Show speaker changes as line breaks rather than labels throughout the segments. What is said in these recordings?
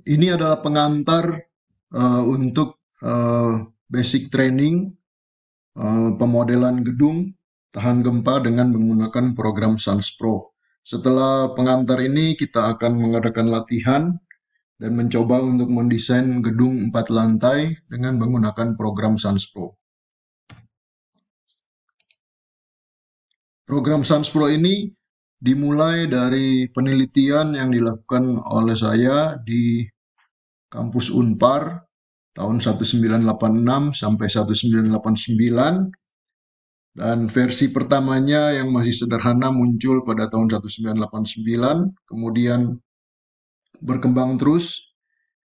Ini adalah pengantar untuk basic training pemodelan gedung tahan gempa dengan menggunakan program Sans Pro. Setelah pengantar ini, kita akan mengadakan latihan dan mencoba untuk mendesain gedung 4 lantai dengan menggunakan program Sans Pro. Program Sans Pro ini dimulai dari penelitian yang dilakukan oleh saya di kampus Unpar tahun 1986 sampai 1989, dan versi pertamanya yang masih sederhana muncul pada tahun 1989, kemudian berkembang terus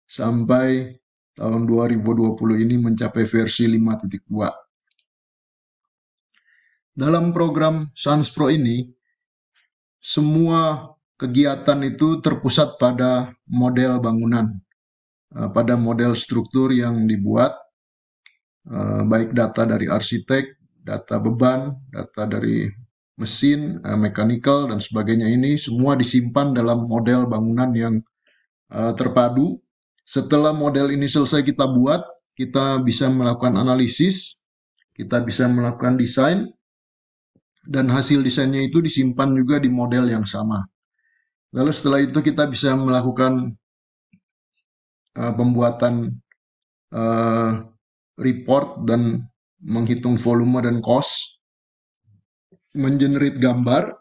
sampai tahun 2020 ini mencapai versi 5.2. Dalam program Sans Pro ini, semua kegiatan itu terpusat pada model bangunan, pada model struktur yang dibuat, baik data dari arsitek, data beban, data dari mesin, mechanical, dan sebagainya. Ini semua disimpan dalam model bangunan yang terpadu. Setelah model ini selesai kita buat, kita bisa melakukan analisis, kita bisa melakukan desain, dan hasil desainnya itu disimpan juga di model yang sama. Lalu setelah itu kita bisa melakukan pembuatan report dan menghitung volume dan cost, mengenerate gambar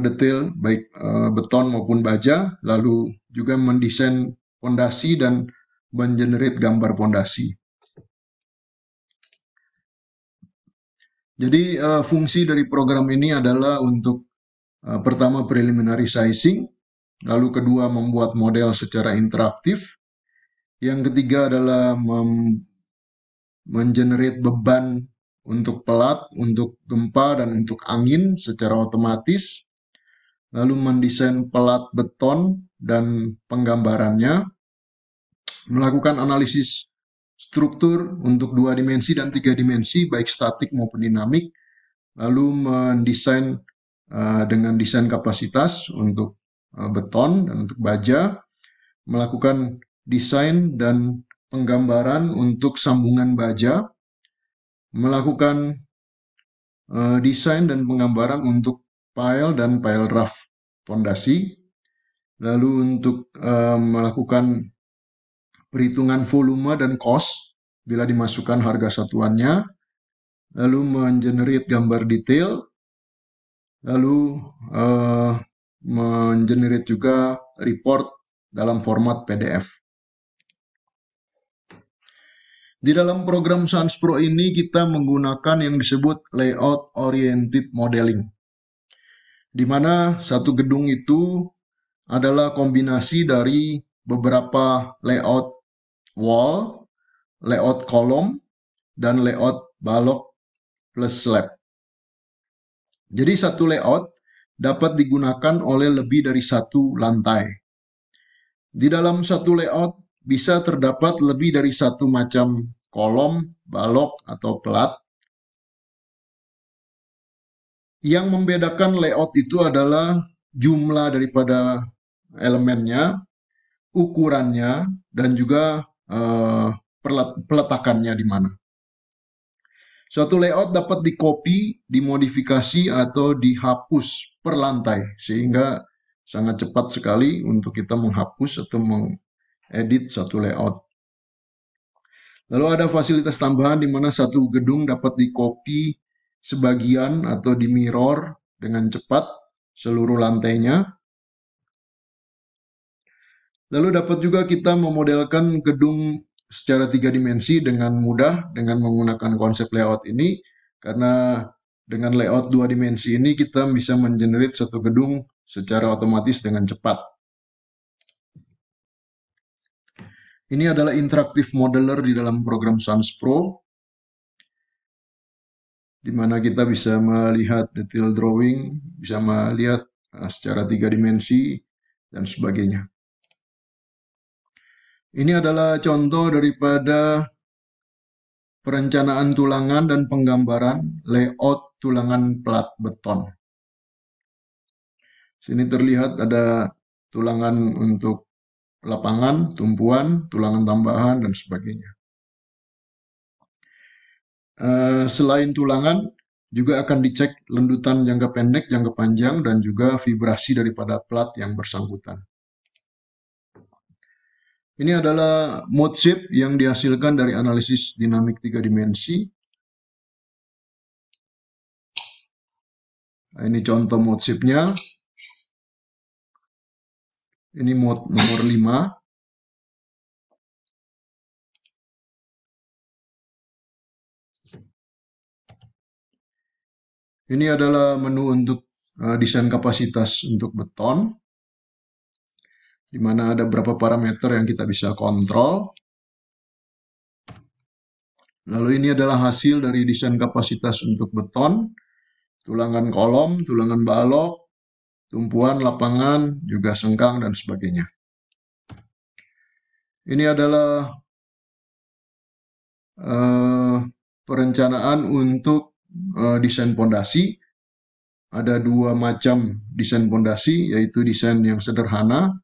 detail baik beton maupun baja, lalu juga mendesain fondasi dan mengenerate gambar fondasi. Jadi fungsi dari program ini adalah untuk pertama preliminary sizing, lalu kedua membuat model secara interaktif, yang ketiga adalah mengenerate beban untuk pelat, untuk gempa, dan untuk angin secara otomatis, lalu mendesain pelat beton dan penggambarannya, melakukan analisis struktur untuk 2 dimensi dan 3 dimensi, baik statik maupun dinamik, lalu mendesain dengan desain kapasitas untuk beton dan untuk baja, melakukan desain dan penggambaran untuk sambungan baja, melakukan desain dan penggambaran untuk pile dan pile raft fondasi, lalu untuk melakukan perhitungan volume dan cost bila dimasukkan harga satuannya, lalu mengenerate gambar detail, lalu mengenerate juga report dalam format PDF. Di dalam program Sans Pro ini kita menggunakan yang disebut layout oriented modeling, di mana satu gedung itu adalah kombinasi dari beberapa layout wall, layout kolom, dan layout balok plus slab. Jadi satu layout dapat digunakan oleh lebih dari satu lantai. Di dalam satu layout bisa terdapat lebih dari satu macam kolom, balok, atau pelat. Yang membedakan layout itu adalah jumlah daripada elemennya, ukurannya, dan juga peletakannya di mana. Suatu layout dapat di-copy, dimodifikasi, atau dihapus per lantai, sehingga sangat cepat sekali untuk kita menghapus atau mengedit satu layout. Lalu ada fasilitas tambahan di mana satu gedung dapat di-copy sebagian atau di-mirror dengan cepat seluruh lantainya. Lalu dapat juga kita memodelkan gedung secara 3 dimensi dengan mudah dengan menggunakan konsep layout ini, karena dengan layout 2 dimensi ini kita bisa mengenerate satu gedung secara otomatis dengan cepat. Ini adalah interactive modeler di dalam program Sans Pro, di mana kita bisa melihat detail drawing, bisa melihat secara 3 dimensi, dan sebagainya. Ini adalah contoh daripada perencanaan tulangan dan penggambaran layout tulangan pelat beton. Sini terlihat ada tulangan untuk lapangan, tumpuan, tulangan tambahan, dan sebagainya. Selain tulangan, juga akan dicek lendutan jangka pendek, jangka panjang, dan juga vibrasi daripada plat yang bersangkutan. Ini adalah mode shape yang dihasilkan dari analisis dinamik 3 dimensi. Nah, ini contoh mode shape-nya. Ini mode nomor 5. Ini adalah menu untuk desain kapasitas untuk beton, di mana ada beberapa parameter yang kita bisa kontrol. Lalu ini adalah hasil dari desain kapasitas untuk beton, tulangan kolom, tulangan balok, tumpuan, lapangan, juga sengkang, dan sebagainya. Ini adalah perencanaan untuk desain pondasi. Ada dua macam desain pondasi, yaitu desain yang sederhana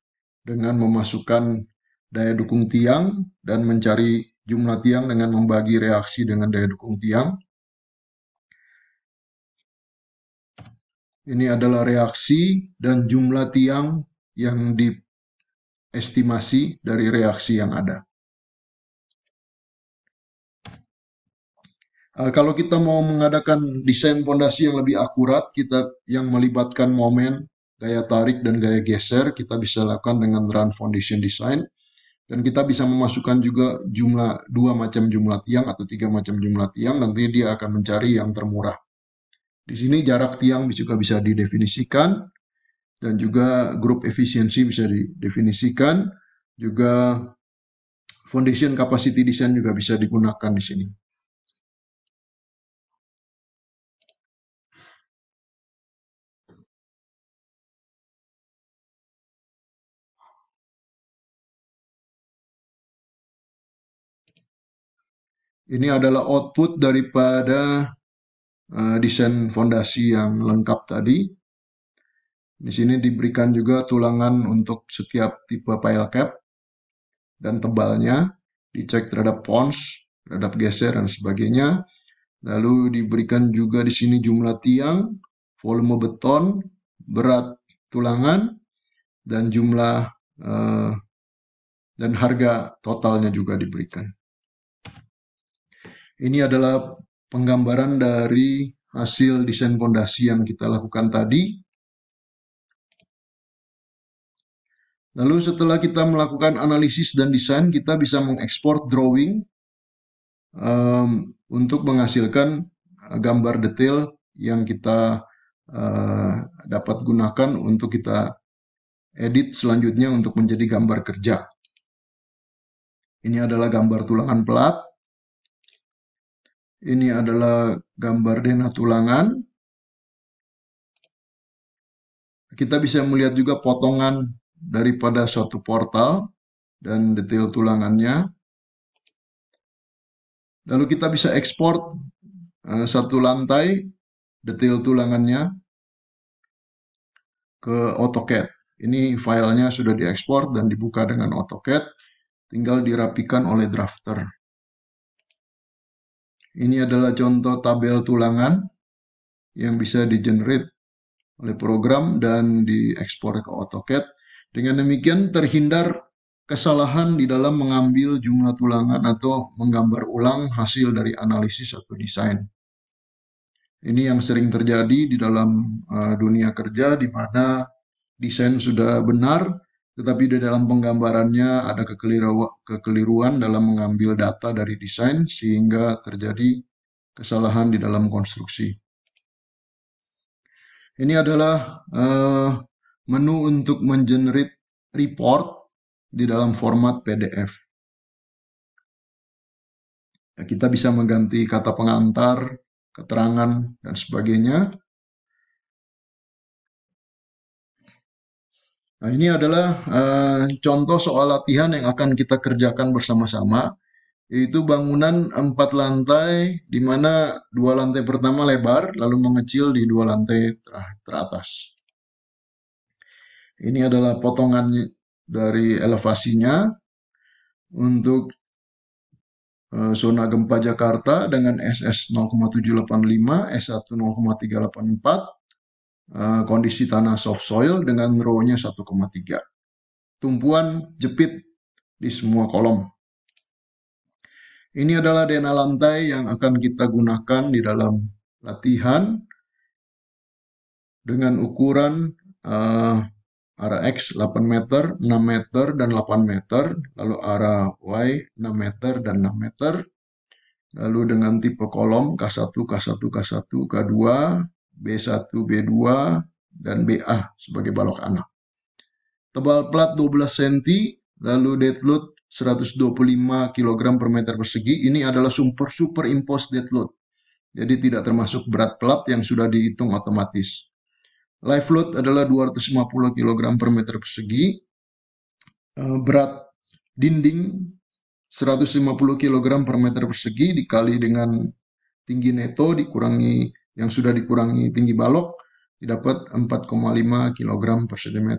dengan memasukkan daya dukung tiang dan mencari jumlah tiang dengan membagi reaksi dengan daya dukung tiang. Ini adalah reaksi dan jumlah tiang yang diestimasi dari reaksi yang ada. Kalau kita mau mengadakan desain pondasi yang lebih akurat, yang melibatkan momen, gaya tarik, dan gaya geser, kita bisa lakukan dengan run foundation design. Dan kita bisa memasukkan juga dua macam jumlah tiang atau 3 macam jumlah tiang, nanti dia akan mencari yang termurah. Di sini jarak tiang juga bisa didefinisikan, dan juga grup efisiensi bisa didefinisikan, juga foundation capacity design juga bisa digunakan di sini. Ini adalah output daripada desain fondasi yang lengkap tadi. Di sini diberikan juga tulangan untuk setiap tipe pile cap dan tebalnya, dicek terhadap pons, terhadap geser, dan sebagainya. Lalu diberikan juga di sini jumlah tiang, volume beton, berat tulangan, dan jumlah dan harga totalnya juga diberikan. Ini adalah penggambaran dari hasil desain fondasi yang kita lakukan tadi. Lalu setelah kita melakukan analisis dan desain, kita bisa mengekspor drawing untuk menghasilkan gambar detail yang kita dapat gunakan untuk kita edit selanjutnya untuk menjadi gambar kerja. Ini adalah gambar tulangan plat. Ini adalah gambar denah tulangan. Kita bisa melihat juga potongan daripada suatu portal dan detail tulangannya. Lalu kita bisa ekspor satu lantai detail tulangannya ke AutoCAD. Ini filenya sudah diekspor dan dibuka dengan AutoCAD, tinggal dirapikan oleh drafter. Ini adalah contoh tabel tulangan yang bisa di-generate oleh program dan diekspor ke AutoCAD. Dengan demikian terhindar kesalahan di dalam mengambil jumlah tulangan atau menggambar ulang hasil dari analisis atau desain. Ini yang sering terjadi di dalam dunia kerja, di mana desain sudah benar, tetapi di dalam penggambarannya ada kekeliruan dalam mengambil data dari desain, sehingga terjadi kesalahan di dalam konstruksi. Ini adalah menu untuk mengenerate report di dalam format PDF. Kita bisa mengganti kata pengantar, keterangan, dan sebagainya. Nah, ini adalah contoh soal latihan yang akan kita kerjakan bersama-sama, yaitu bangunan 4 lantai, di mana 2 lantai pertama lebar, lalu mengecil di 2 lantai teratas. Ini adalah potongan dari elevasinya. Untuk zona gempa Jakarta dengan SS 0,785, S1 0,384, kondisi tanah soft soil dengan ROW-nya 1,3. Tumpuan jepit di semua kolom. Ini adalah DNA lantai yang akan kita gunakan di dalam latihan dengan ukuran arah X 8 meter, 6 meter, dan 8 meter, lalu arah Y 6 meter dan 6 meter, lalu dengan tipe kolom K1, K1, K1, K2, B1, B2, dan BA sebagai balok anak. Tebal plat 12 cm, lalu dead load 125 kg per meter persegi. Ini adalah superimposed dead load. Jadi tidak termasuk berat plat yang sudah dihitung otomatis. Live load adalah 250 kg per meter persegi. Berat dinding 150 kg per meter persegi dikali dengan tinggi neto dikurangi yang sudah dikurangi tinggi balok, didapat 4,5 kg per cm.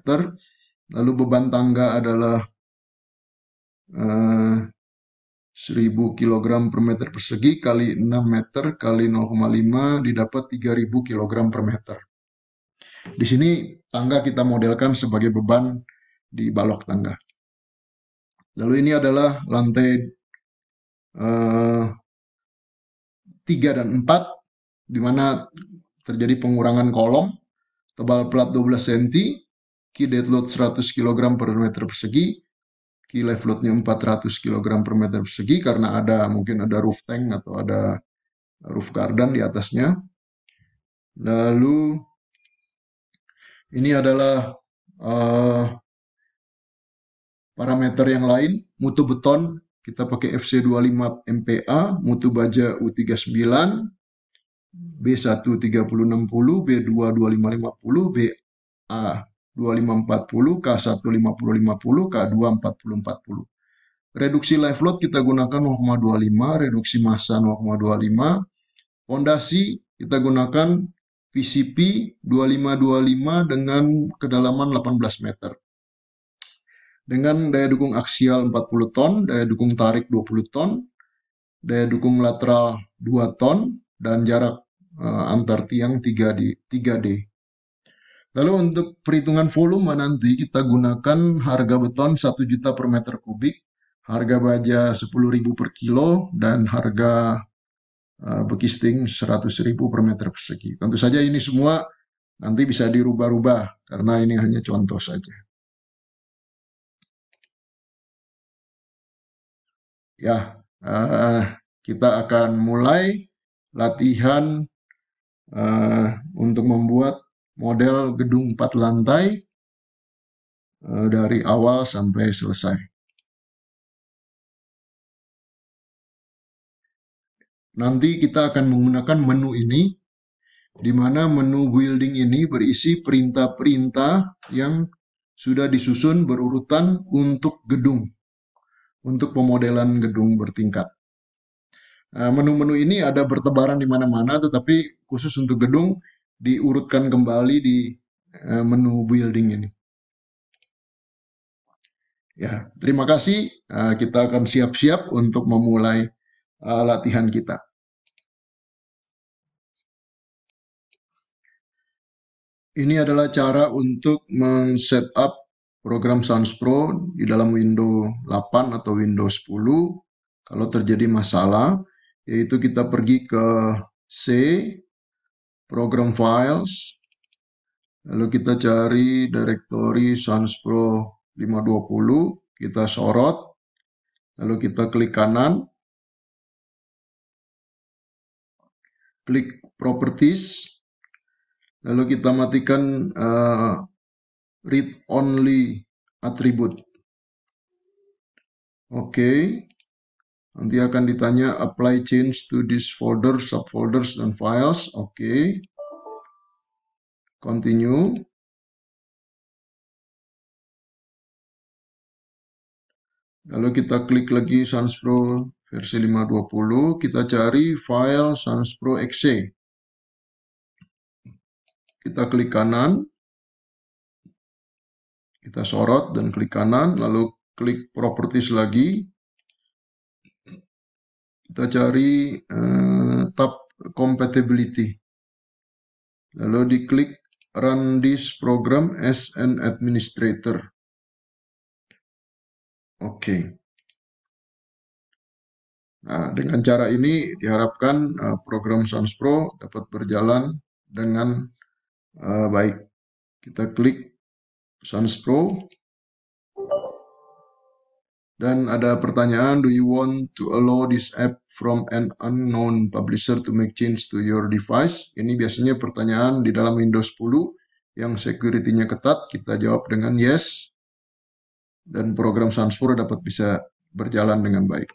Lalu beban tangga adalah 1000 kg per meter persegi kali 6 meter kali 0,5 didapat 3000 kg per meter. Di sini tangga kita modelkan sebagai beban di balok tangga. Lalu ini adalah lantai 3 dan 4, di mana terjadi pengurangan kolom, tebal plat 12 cm, key dead load 100 kg per meter persegi, key live loadnya 400 kg per meter persegi karena mungkin ada roof tank atau ada roof garden di atasnya. Lalu ini adalah parameter yang lain. Mutu beton kita pakai FC25 MPa, mutu baja U39, B1 3060, B2 2550, BA 2540, K1 5050, K2 4040. Reduksi live load kita gunakan 0,25, reduksi massa 0,25. Fondasi kita gunakan PCP 2525 dengan kedalaman 18 meter. Dengan daya dukung aksial 40 ton, daya dukung tarik 20 ton, daya dukung lateral 2 ton, dan jarak antar tiang 3D. Lalu untuk perhitungan volume nanti kita gunakan harga beton 1 juta per meter kubik, harga baja 10.000 per kilo, dan harga bekisting 100.000 per meter persegi. Tentu saja ini semua nanti bisa dirubah-rubah karena ini hanya contoh saja. Ya, kita akan mulai latihan untuk membuat model gedung 4 lantai dari awal sampai selesai. Nanti kita akan menggunakan menu ini, di mana menu building ini berisi perintah-perintah yang sudah disusun berurutan untuk gedung, untuk pemodelan gedung bertingkat. Menu-menu ini ada bertebaran di mana-mana, tetapi khusus untuk gedung diurutkan kembali di menu building ini. Ya, terima kasih. Kita akan siap-siap untuk memulai latihan kita. Ini adalah cara untuk men-setup program Sans Pro di dalam Windows 8 atau Windows 10. Kalau terjadi masalah, yaitu kita pergi ke C, Program Files, lalu kita cari directory Sans Pro 520, kita sorot, lalu kita klik kanan, klik Properties, lalu kita matikan read only attribute. Oke. Nanti akan ditanya apply change to this folder, subfolders, dan files. Oke. Continue. Lalu kita klik lagi Sans Pro versi 520. Kita cari file Sans Pro exe. Kita klik kanan. Kita sorot dan klik kanan, lalu klik properties lagi. Kita cari tab compatibility. Lalu diklik run this program as an administrator. Oke. Nah, dengan cara ini diharapkan program Sans Pro dapat berjalan dengan baik. Kita klik Sans Pro. Dan ada pertanyaan, do you want to allow this app from an unknown publisher to make change to your device? Ini biasanya pertanyaan di dalam Windows 10 yang security-nya ketat. Kita jawab dengan yes. Dan program Sans Pro dapat bisa berjalan dengan baik.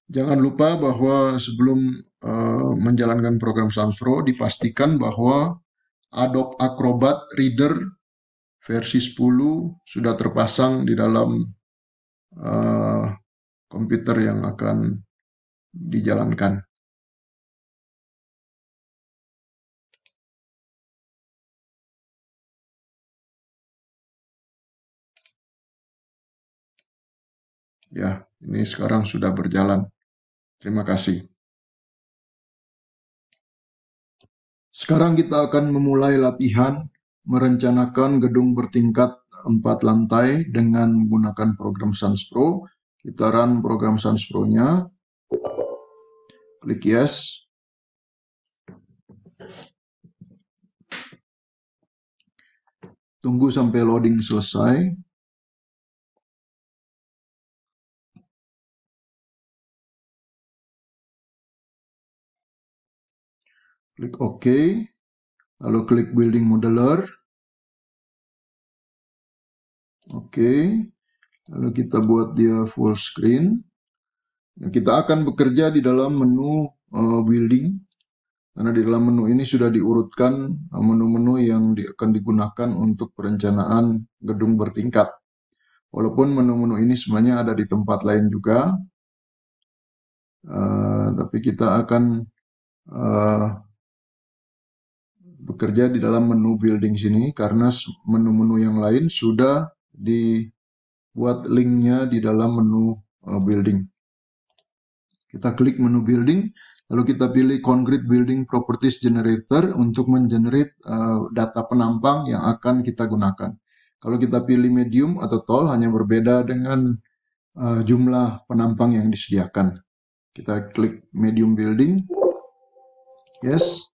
Jangan lupa bahwa sebelum menjalankan program Sans Pro, dipastikan bahwa Adobe Acrobat Reader versi 10 sudah terpasang di dalam komputer yang akan dijalankan. Ya, ini sekarang sudah berjalan. Terima kasih. Sekarang kita akan memulai latihan merencanakan gedung bertingkat 4 lantai dengan menggunakan program Sans Pro. Kita run program Sans Pro-nya. Klik yes. Tunggu sampai loading selesai. Klik OK. Lalu klik Building Modeler. Oke. Lalu kita buat dia full screen. Kita akan bekerja di dalam menu building. Karena di dalam menu ini sudah diurutkan menu-menu yang akan digunakan untuk perencanaan gedung bertingkat. Walaupun menu-menu ini sebenarnya ada di tempat lain juga. Tapi kita akan bekerja di dalam menu building sini karena menu-menu yang lain sudah dibuat linknya di dalam menu building. Kita klik menu building, lalu kita pilih Concrete Building Properties Generator untuk mengenerate data penampang yang akan kita gunakan. Kalau kita pilih medium atau tall hanya berbeda dengan jumlah penampang yang disediakan. Kita klik medium building, yes.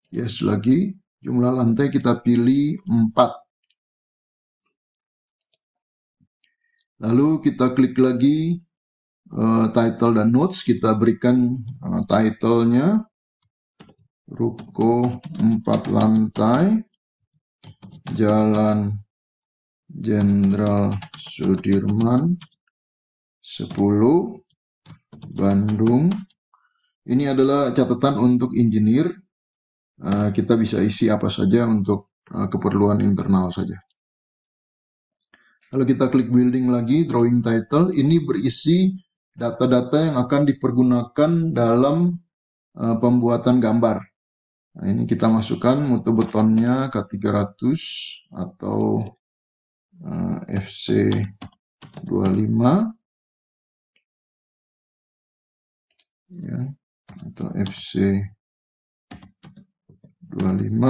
Yes lagi, jumlah lantai kita pilih 4. Lalu kita klik lagi title dan notes, kita berikan title-nya Ruko 4 lantai, Jalan Jenderal Sudirman 10, Bandung. Ini adalah catatan untuk engineer. Kita bisa isi apa saja untuk keperluan internal saja. Kalau kita klik building lagi, drawing title, ini berisi data-data yang akan dipergunakan dalam pembuatan gambar. Nah, ini kita masukkan mutu betonnya K300 atau FC25 ya, atau FC25.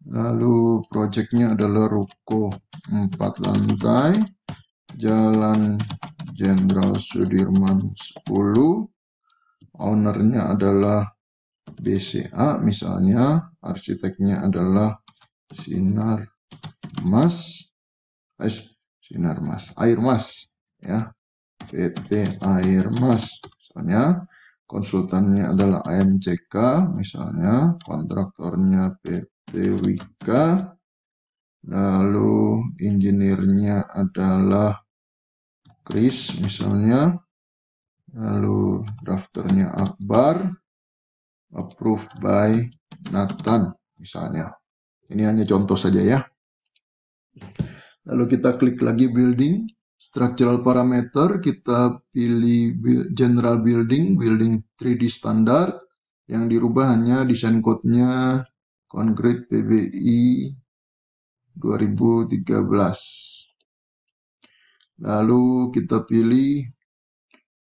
Lalu projectnya adalah Ruko 4 lantai, Jalan Jenderal Sudirman 10. Ownernya adalah BCA misalnya, arsiteknya adalah Airmas ya, PT Airmas misalnya, konsultannya adalah AMCK misalnya, kontraktornya PT Wika, lalu engineer-nya adalah Chris misalnya, lalu drafternya Akbar, approved by Nathan misalnya. Ini hanya contoh saja ya. Lalu kita klik lagi building, Structural parameter, kita pilih general building 3D standard. Yang dirubah hanya desain code-nya Concrete PBI 2013. Lalu kita pilih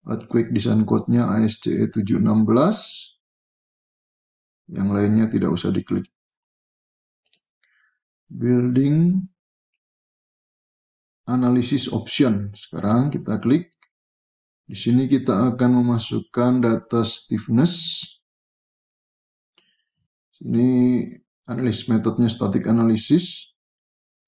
earthquake design code-nya ASCE 716. Yang lainnya tidak usah diklik. Building analysis option. Sekarang kita klik. Di sini kita akan memasukkan data stiffness. Ini analysis metodenya static analysis.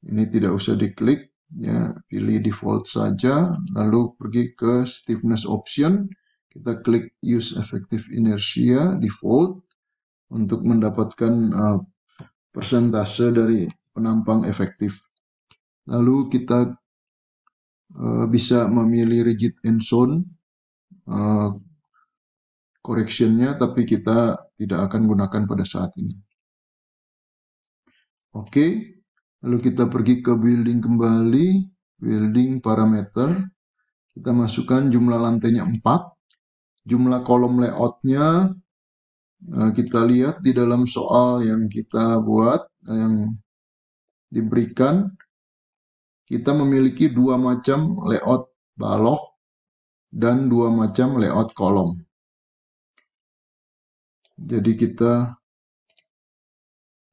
Ini tidak usah diklik, ya, pilih default saja. Lalu pergi ke stiffness option. Kita klik use effective inertia default untuk mendapatkan persentase dari penampang efektif. Lalu kita bisa memilih rigid end zone correction-nya, tapi kita tidak akan gunakan pada saat ini. Oke, lalu kita pergi ke building kembali, building parameter. Kita masukkan jumlah lantainya 4, jumlah kolom layout-nya kita lihat di dalam soal yang kita buat, yang diberikan. Kita memiliki 2 macam layout balok dan 2 macam layout kolom. Jadi kita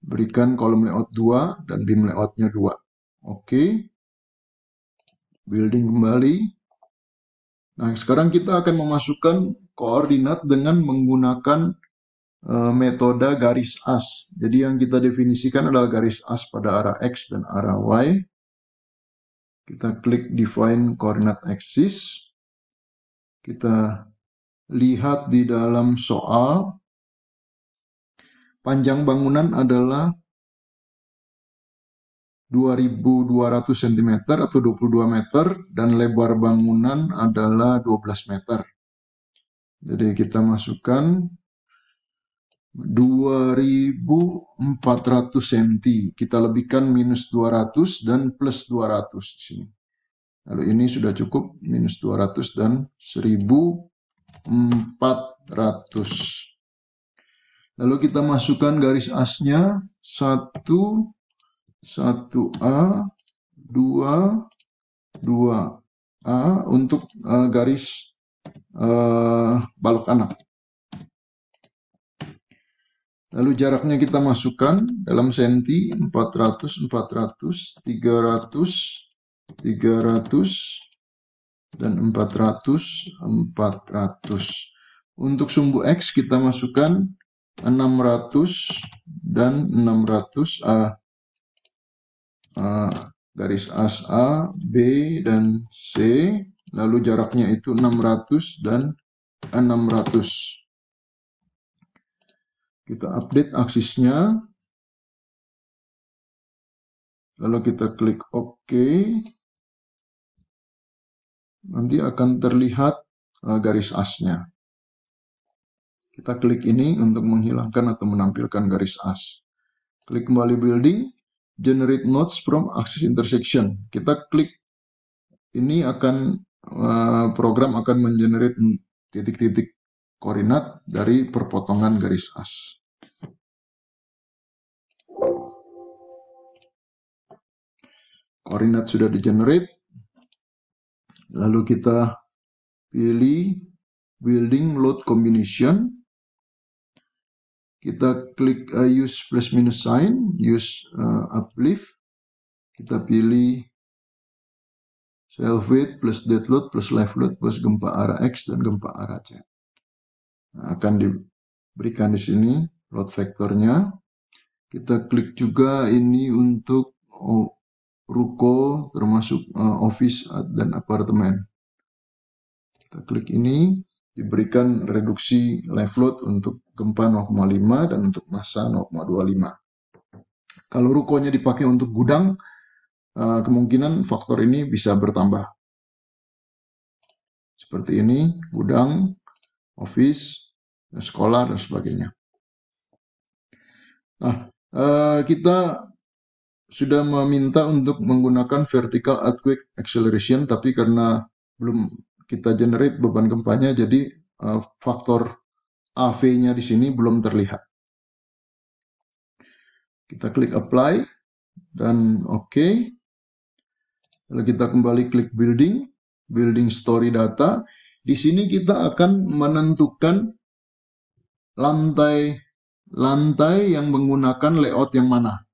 berikan kolom layout 2 dan beam layoutnya 2. Oke. Building kembali. Nah, sekarang kita akan memasukkan koordinat dengan menggunakan metode garis as. Jadi yang kita definisikan adalah garis as pada arah X dan arah Y. Kita klik define coordinate axis. Kita lihat di dalam soal, panjang bangunan adalah 2.200 cm atau 22 meter dan lebar bangunan adalah 12 meter. Jadi kita masukkan 2.400 cm. Kita lebihkan minus 200 dan plus 200 di sini. Lalu ini sudah cukup, minus 200 dan 1.400. Lalu kita masukkan garis asnya 1A, 2A untuk garis balok anak. Lalu jaraknya kita masukkan dalam senti, 400, 400, 300, 300, dan 400, 400. Untuk sumbu X kita masukkan 600 dan 600 garis as A, B, dan C. Lalu jaraknya itu 600 dan 600. Kita update aksisnya. Lalu kita klik OK. Nanti akan terlihat garis asnya. Kita klik ini untuk menghilangkan atau menampilkan garis as. Klik kembali building, generate nodes from axis intersection. Kita klik ini, akan program akan mengenerate titik-titik koordinat dari perpotongan garis as. Koordinat sudah di-generate. Lalu kita pilih building load combination. Kita klik use plus minus sign, use uplift. Kita pilih self weight plus dead load plus live load plus gempa arah X dan gempa arah Z. Nah, akan diberikan di sini load vektornya. Kita klik juga ini untuk ruko, termasuk office dan apartemen. Kita klik ini, diberikan reduksi live load untuk gempa 0,5 dan untuk massa 0,25. Kalau rukonya dipakai untuk gudang, kemungkinan faktor ini bisa bertambah. Seperti ini, gudang, office, sekolah, dan sebagainya. Nah, kita sudah meminta untuk menggunakan vertical earthquake acceleration, tapi karena belum kita generate beban gempanya, jadi faktor AV-nya di sini belum terlihat. Kita klik apply dan oke. Lalu kita kembali klik building story data. Di sini kita akan menentukan lantai yang menggunakan layout yang mana.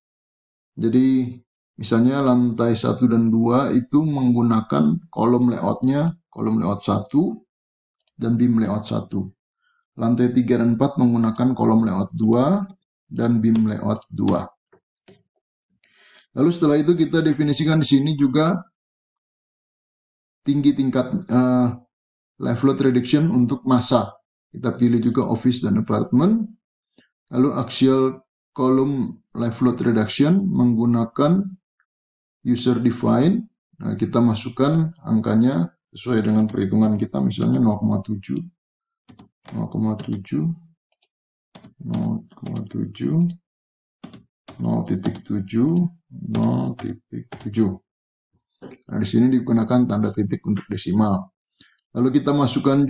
Jadi misalnya lantai 1 dan 2 itu menggunakan kolom layoutnya, kolom layout 1 dan beam layout 1. Lantai 3 dan 4 menggunakan kolom layout 2 dan beam layout 2. Lalu setelah itu kita definisikan di sini juga tinggi tingkat live load reduction untuk massa. Kita pilih juga office dan apartment. Lalu axial column live load reduction menggunakan user define. Nah, kita masukkan angkanya sesuai dengan perhitungan kita, misalnya 0,7, 0,7, 0,7, 0,7, 0,7. Nah, di sini digunakan tanda titik untuk desimal. Lalu kita masukkan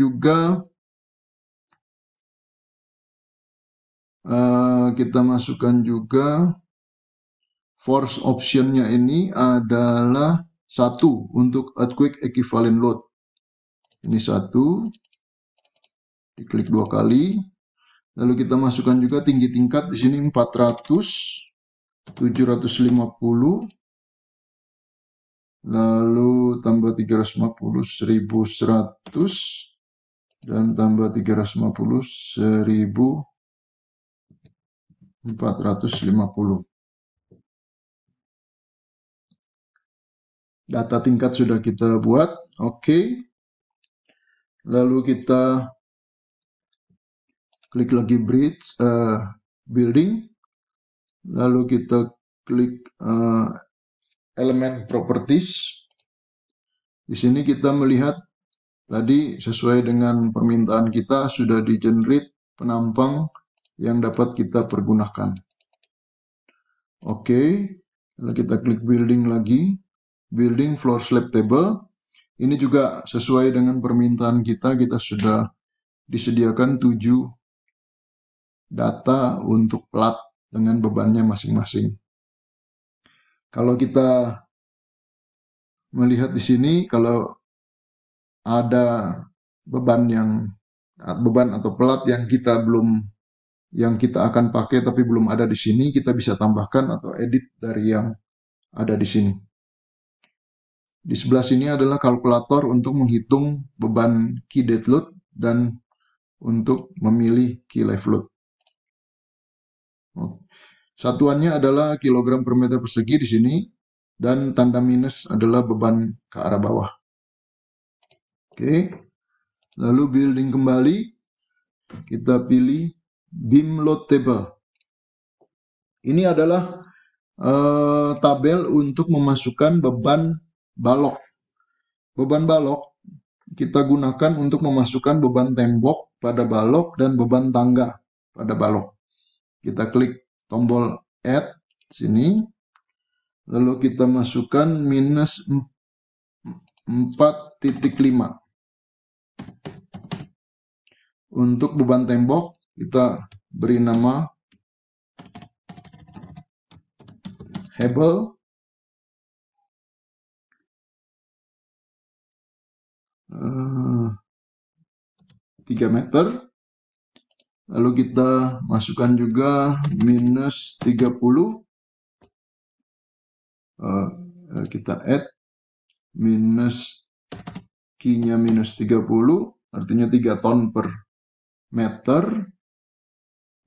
juga force optionnya ini adalah 1 untuk earthquake equivalent load. Ini 1, diklik 2 kali. Lalu kita masukkan juga tinggi tingkat di sini 400, 750, lalu tambah 350, 1100, dan tambah 350, 1450. Data tingkat sudah kita buat, oke. Lalu kita klik lagi building, lalu kita klik elemen properties. Di sini kita melihat tadi sesuai dengan permintaan kita sudah di-generate penampang yang dapat kita pergunakan. Oke, lalu kita klik building lagi, building floor slab table. Ini juga sesuai dengan permintaan kita sudah disediakan 7 data untuk plat dengan bebannya masing-masing. Kalau kita melihat di sini, kalau ada beban atau plat yang kita akan pakai tapi belum ada di sini, kita bisa tambahkan atau edit dari yang ada di sini. Di sebelah sini adalah kalkulator untuk menghitung beban key dead load dan untuk memilih key live load. Satuannya adalah kilogram per meter persegi di sini, dan tanda minus adalah beban ke arah bawah. Oke, lalu building kembali, kita pilih beam load table. Ini adalah tabel untuk memasukkan beban balok. Beban balok kita gunakan untuk memasukkan beban tembok pada balok dan beban tangga pada balok. Kita klik tombol add sini, lalu kita masukkan minus 4,5. Untuk beban tembok kita beri nama Hebel. 3 meter. Lalu kita masukkan juga minus 30. Kita add minus Q-nya minus 30, artinya 3 ton per meter.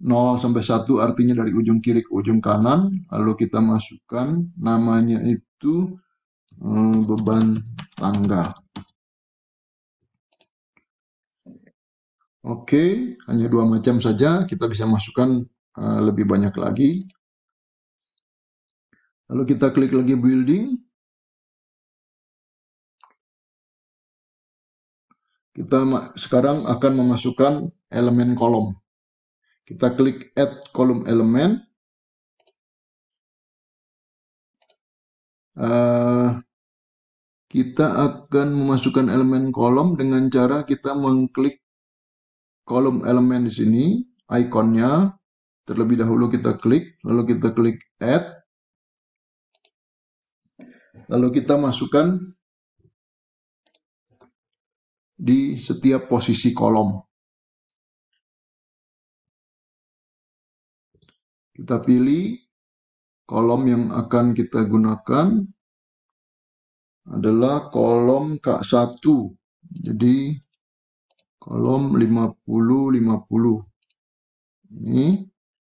0 sampai 1 artinya dari ujung kiri ke ujung kanan. Lalu kita masukkan namanya itu beban tangga. Oke, hanya 2 macam saja, kita bisa masukkan lebih banyak lagi. Lalu kita klik lagi building. Kita sekarang akan memasukkan elemen kolom. Kita klik add kolom elemen. Kita akan memasukkan elemen kolom dengan cara kita mengklik kolom elemen di sini, ikonnya. Terlebih dahulu kita klik, lalu kita klik add, lalu kita masukkan di setiap posisi kolom. Kita pilih kolom yang akan kita gunakan adalah kolom K1. Jadi kolom 50-50. Ini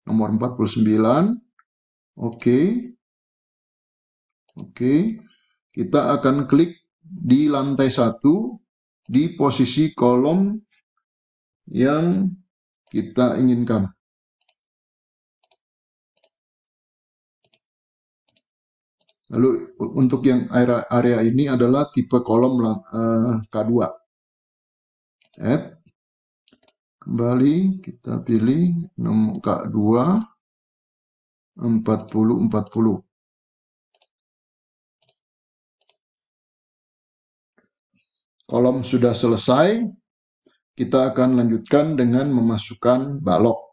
nomor 49. Oke. Kita akan klik di lantai 1 di posisi kolom yang kita inginkan. Lalu untuk yang area ini adalah tipe kolom K2. Add. Kembali kita pilih nomor K2 40-40. Kolom sudah selesai. Kita akan lanjutkan dengan memasukkan balok.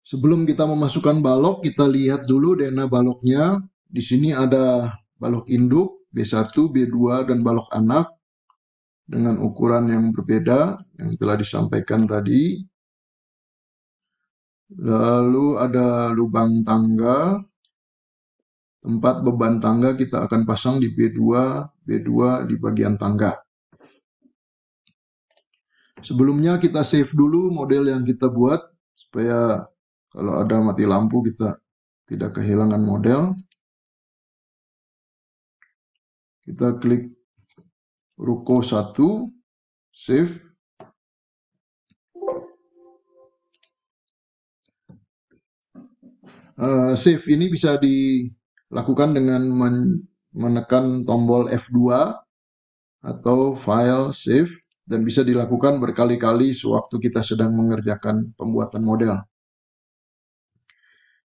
Sebelum kita memasukkan balok, kita lihat dulu DNA baloknya. Di sini ada balok induk B1, B2, dan balok anak dengan ukuran yang berbeda yang telah disampaikan tadi. Lalu ada lubang tangga. Tempat beban tangga kita akan pasang di B2 di bagian tangga. Sebelumnya kita save dulu model yang kita buat supaya kalau ada mati lampu kita tidak kehilangan model. Kita klik ruko 1, save. Save ini bisa dilakukan dengan menekan tombol F2 atau file save, dan bisa dilakukan berkali-kali sewaktu kita sedang mengerjakan pembuatan model.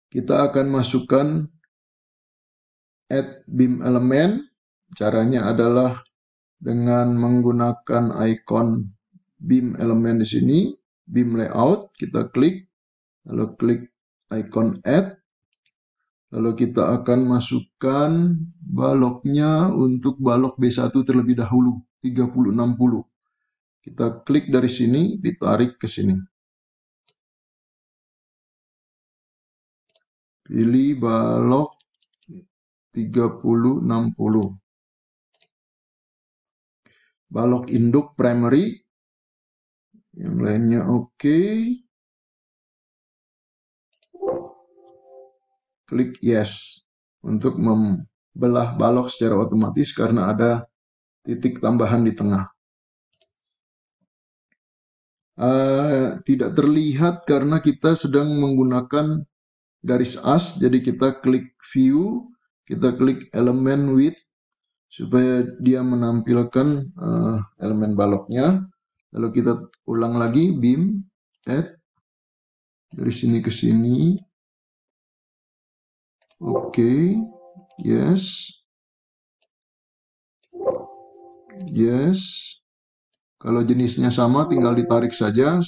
Kita akan masukkan add beam element. Caranya adalah dengan menggunakan ikon beam element di sini, beam layout, kita klik, lalu klik ikon add, lalu kita akan masukkan baloknya untuk balok B1 terlebih dahulu, 30-60. Kita klik dari sini, ditarik ke sini. Pilih balok 30-60. Balok induk primary, yang lainnya oke. Klik yes untuk membelah balok secara otomatis karena ada titik tambahan di tengah. Tidak terlihat karena kita sedang menggunakan garis as, jadi kita klik view, kita klik elemen width supaya dia menampilkan elemen baloknya. Lalu kita ulang lagi beam add dari sini ke sini. Oke, yes. Kalau jenisnya sama tinggal ditarik saja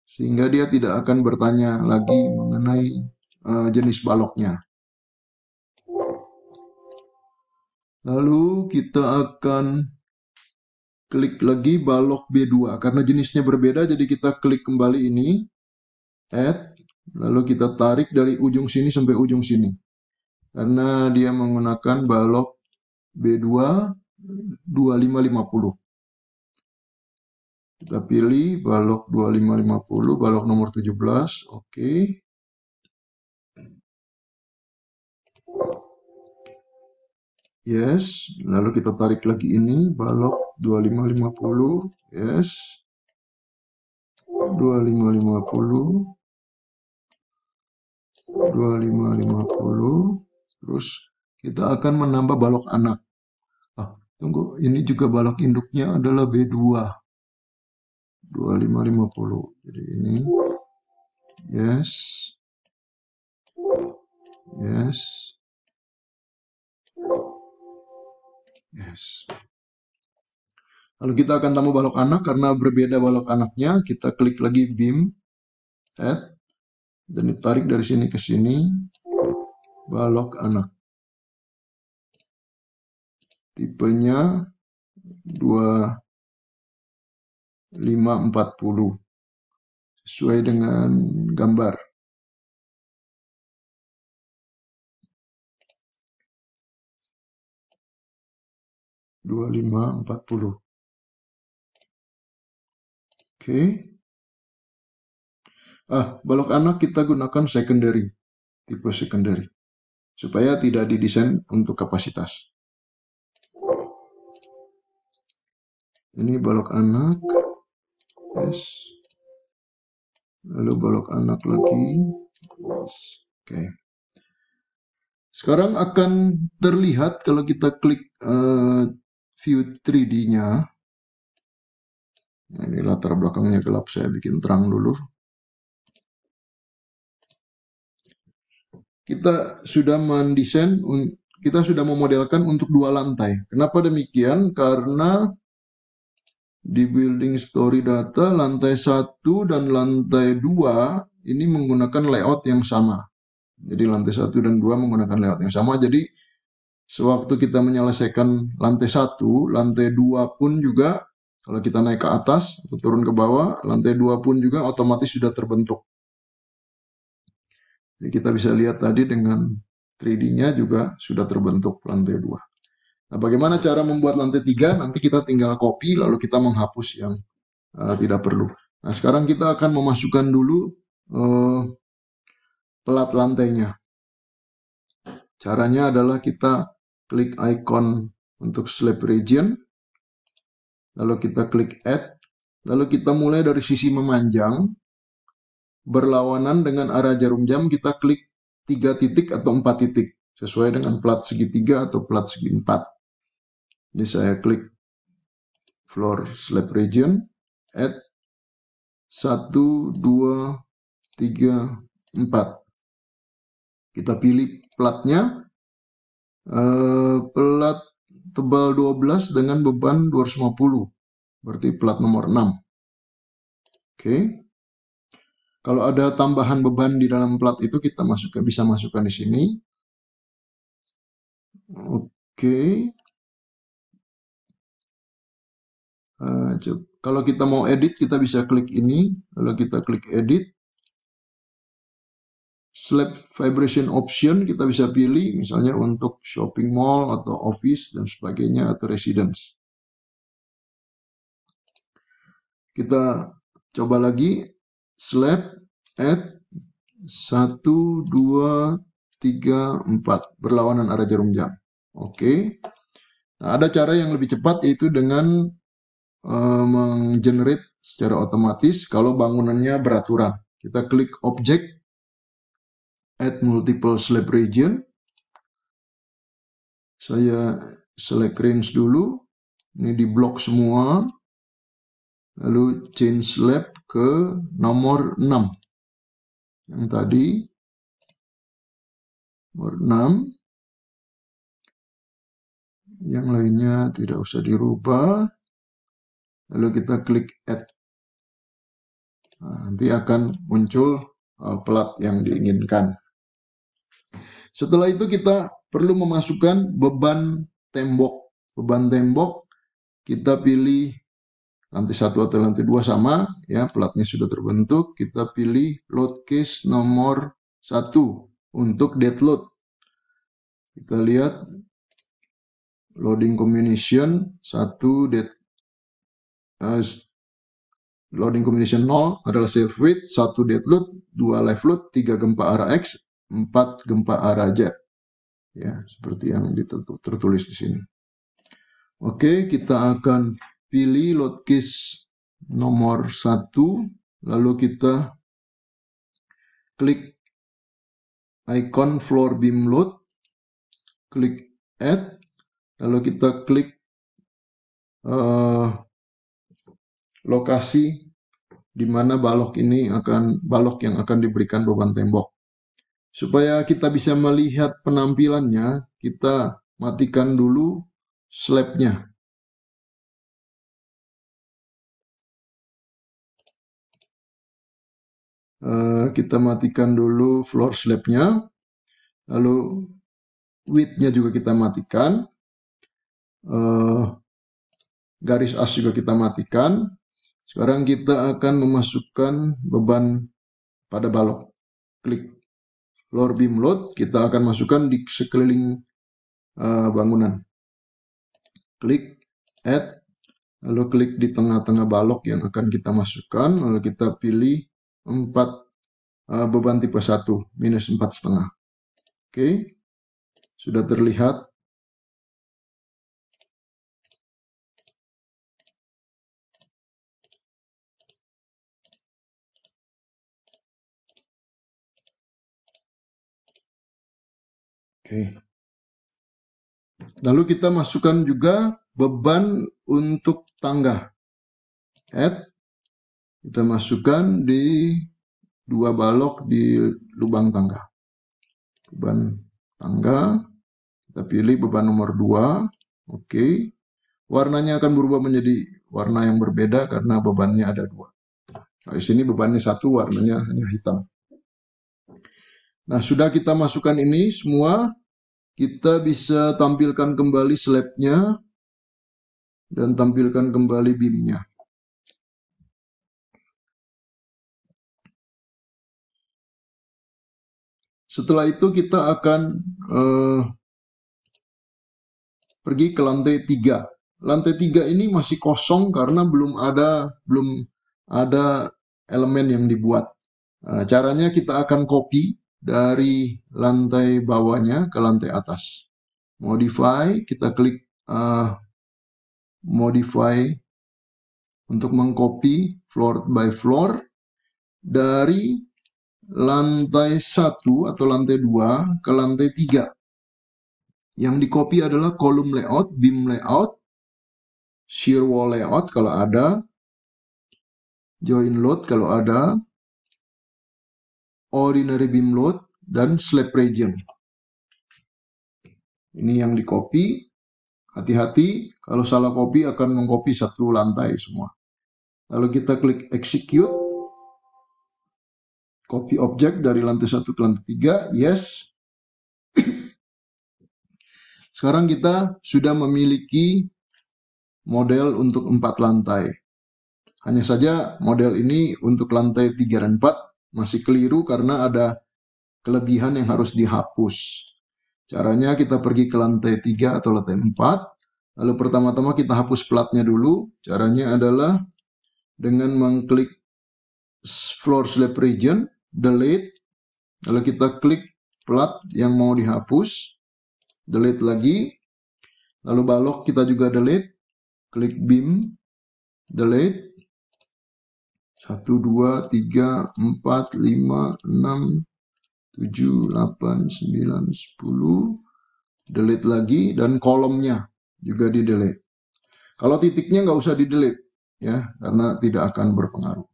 sehingga dia tidak akan bertanya lagi mengenai jenis baloknya. Lalu kita akan klik lagi balok B2 karena jenisnya berbeda, jadi kita klik kembali ini add, lalu kita tarik dari ujung sini sampai ujung sini karena dia menggunakan balok B2 2550. Kita pilih balok 2550, balok nomor 17, oke. Yes, lalu kita tarik lagi ini, balok 2550, yes. 2550, terus kita akan menambah balok anak. Tunggu, ini juga balok induknya adalah B2. 2550. Jadi ini yes. Yes. Yes. Lalu kita akan tambah balok anak karena berbeda balok anaknya. Kita klik lagi beam, add, dan ditarik dari sini ke sini. Balok anak. Tipenya 2540. Sesuai dengan gambar. 2540. Oke. Balok anak kita gunakan secondary, tipe secondary, supaya tidak didesain untuk kapasitas. Ini balok anak, yes. Lalu balok anak lagi, yes. Oke. Sekarang akan terlihat kalau kita klik view 3D-nya. Nah, ini latar belakangnya gelap, saya bikin terang dulu. Kita sudah mendesain, kita sudah memodelkan untuk 2 lantai. Kenapa demikian? Karena di building story data, lantai 1 dan lantai 2 ini menggunakan layout yang sama. Jadi lantai 1 dan 2 menggunakan layout yang sama. Jadi sewaktu kita menyelesaikan lantai 1, lantai 2 pun juga, kalau kita naik ke atas atau turun ke bawah, lantai 2 pun juga otomatis sudah terbentuk. Jadi kita bisa lihat tadi dengan 3D-nya juga sudah terbentuk lantai 2. Nah, bagaimana cara membuat lantai 3? Nanti kita tinggal copy, lalu kita menghapus yang tidak perlu. Nah, sekarang kita akan memasukkan dulu pelat lantainya. Caranya adalah kita klik icon untuk slab region, lalu kita klik add, lalu kita mulai dari sisi memanjang, berlawanan dengan arah jarum jam, kita klik 3 titik atau 4 titik, sesuai dengan plat segitiga atau plat segi 4. Ini saya klik floor slab region, add 1, 2, 3, 4. Kita pilih platnya, plat tebal 12 dengan beban 250, berarti plat nomor 6. Oke. Kalau ada tambahan beban di dalam plat itu kita bisa masukkan di sini. Oke. Kalau kita mau edit, kita bisa klik ini, lalu kita klik edit. Slab vibration option kita bisa pilih, misalnya untuk shopping mall atau office dan sebagainya, atau residence. Kita coba lagi, slab, add, 1, 2, 3, 4, berlawanan arah jarum jam. Oke. Nah, ada cara yang lebih cepat, yaitu dengan menggenerate secara otomatis kalau bangunannya beraturan. Kita klik object, add multiple slab region. Saya select range dulu. Ini di blok semua. Lalu change slab ke nomor 6. Yang tadi nomor 6. Yang lainnya tidak usah dirubah. Lalu kita klik add. Nah, nanti akan muncul plat yang diinginkan. Setelah itu kita perlu memasukkan beban tembok. Beban tembok kita pilih lantai 1 atau lantai 2 sama, ya, platnya sudah terbentuk. Kita pilih load case nomor 1 untuk dead load. Kita lihat loading combination 1 dead loading combination 0 adalah self weight, 1 dead load, 2 live load, 3 gempa arah X, 4 gempa arah Z. Ya, seperti yang tertulis di sini. Oke, kita akan pilih load case nomor 1, lalu kita klik icon floor beam load, klik add, lalu kita klik lokasi di mana balok yang akan diberikan beban tembok. Supaya kita bisa melihat penampilannya, kita matikan dulu slabnya. Kita matikan dulu floor slabnya, lalu width-nya juga kita matikan, garis as juga kita matikan. Sekarang kita akan memasukkan beban pada balok. Klik floor beam load, kita akan masukkan di sekeliling bangunan. Klik add, lalu klik di tengah-tengah balok yang akan kita masukkan, lalu kita pilih 4 beban tipe 1 minus 4,5. Oke, sudah terlihat. Oke. Lalu kita masukkan juga beban untuk tangga. Add, kita masukkan di 2 balok di lubang tangga. Beban tangga, kita pilih beban nomor 2. Oke. Warnanya akan berubah menjadi warna yang berbeda karena bebannya ada 2. Nah, di sini bebannya 1, warnanya hanya hitam. Nah, sudah kita masukkan ini semua, kita bisa tampilkan kembali slabnya dan tampilkan kembali beamnya. Setelah itu kita akan pergi ke lantai 3. Lantai 3 ini masih kosong karena belum ada elemen yang dibuat. Caranya kita akan copy dari lantai bawahnya ke lantai atas. Modify, kita klik modify untuk mengcopy floor by floor dari lantai 1 atau lantai 2 ke lantai 3. Yang di copy adalah kolom layout, beam layout, shear wall layout kalau ada, join load kalau ada, ordinary beam load, dan slab region. Ini yang di copy. Hati-hati, kalau salah copy akan mengcopy satu lantai semua. Lalu kita klik execute. Copy object dari lantai 1 ke lantai 3. Yes. Sekarang kita sudah memiliki model untuk 4 lantai. Hanya saja model ini untuk lantai 3 dan 4 masih keliru karena ada kelebihan yang harus dihapus. Caranya kita pergi ke lantai 3 atau lantai 4. Lalu pertama-tama kita hapus platnya dulu. Caranya adalah dengan mengklik floor slab region, delete. Lalu kita klik plat yang mau dihapus, delete lagi. Lalu balok kita juga delete. Klik beam, delete. 1, 2, 3, 4, 5, 6, 7, 8, 9, 10. Delete lagi dan kolomnya juga di delete. Kalau titiknya nggak usah di delete ya, karena tidak akan berpengaruh.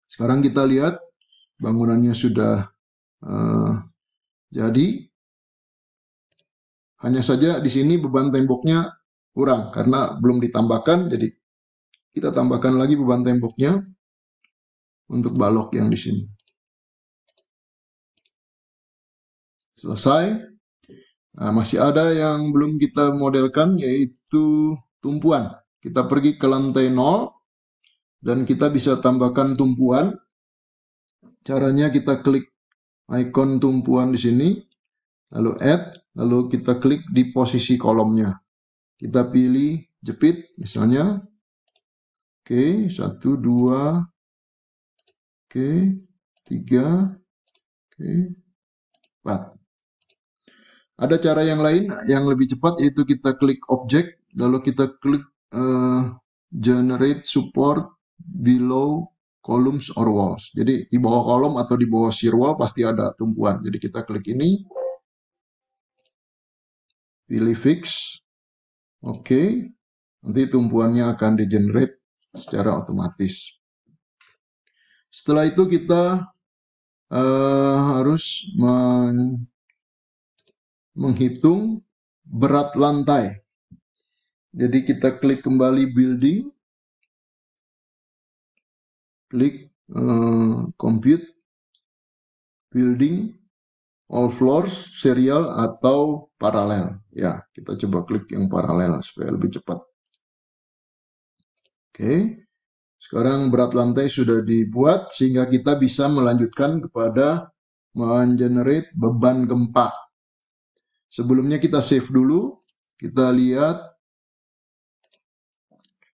Sekarang kita lihat bangunannya sudah jadi. Hanya saja di sini beban temboknya kurang karena belum ditambahkan, jadi kita tambahkan lagi beban temboknya untuk balok yang di sini. Selesai. Nah, masih ada yang belum kita modelkan, yaitu tumpuan. Kita pergi ke lantai 0 dan kita bisa tambahkan tumpuan. Caranya kita klik icon tumpuan di sini, lalu add, lalu kita klik di posisi kolomnya. Kita pilih jepit misalnya. Oke, 1, 2, oke, 3, oke, 4. Ada cara yang lain yang lebih cepat, yaitu kita klik object, lalu kita klik generate support below columns or walls. Jadi di bawah kolom atau di bawah shear wall pasti ada tumpuan. Jadi kita klik ini, pilih fix, oke. Nanti tumpuannya akan di-generate secara otomatis. Setelah itu kita harus menghitung berat lantai. Jadi kita klik kembali building, klik compute, building, all floors, serial atau paralel. Ya, kita coba klik yang paralel supaya lebih cepat. Oke, sekarang berat lantai sudah dibuat sehingga kita bisa melanjutkan kepada mengenerate beban gempa. Sebelumnya kita save dulu, kita lihat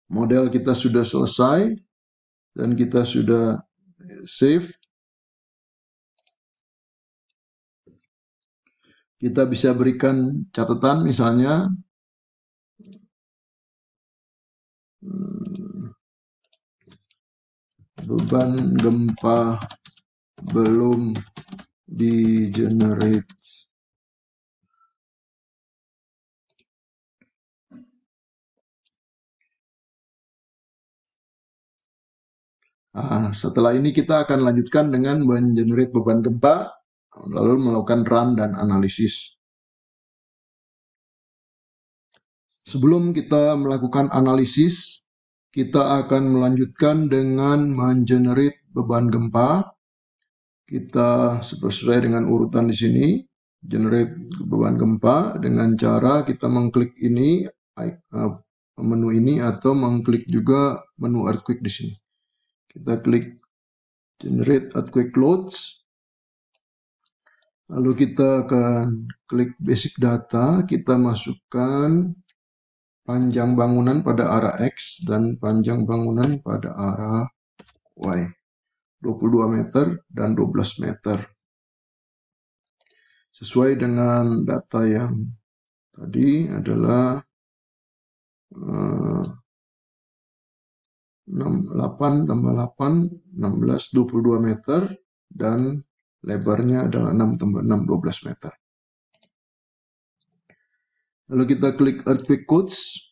model kita sudah selesai dan kita sudah save. Kita bisa berikan catatan misalnya beban gempa belum di-generate. Setelah ini kita akan lanjutkan dengan men-generate beban gempa, lalu melakukan run dan analisis. Sebelum kita melakukan analisis, kita akan melanjutkan dengan men-generate beban gempa. Kita sesuai dengan urutan di sini, generate beban gempa dengan cara kita mengklik ini, menu ini, atau mengklik juga menu earthquake di sini. Kita klik generate earthquake loads. Lalu kita akan klik basic data, kita masukkan panjang bangunan pada arah X dan panjang bangunan pada arah Y. 22 meter dan 12 meter. Sesuai dengan data yang tadi adalah 8 tambah 8, 16, 22 meter dan lebarnya adalah 6 tambah 6, 12 meter. Lalu kita klik earthquake codes,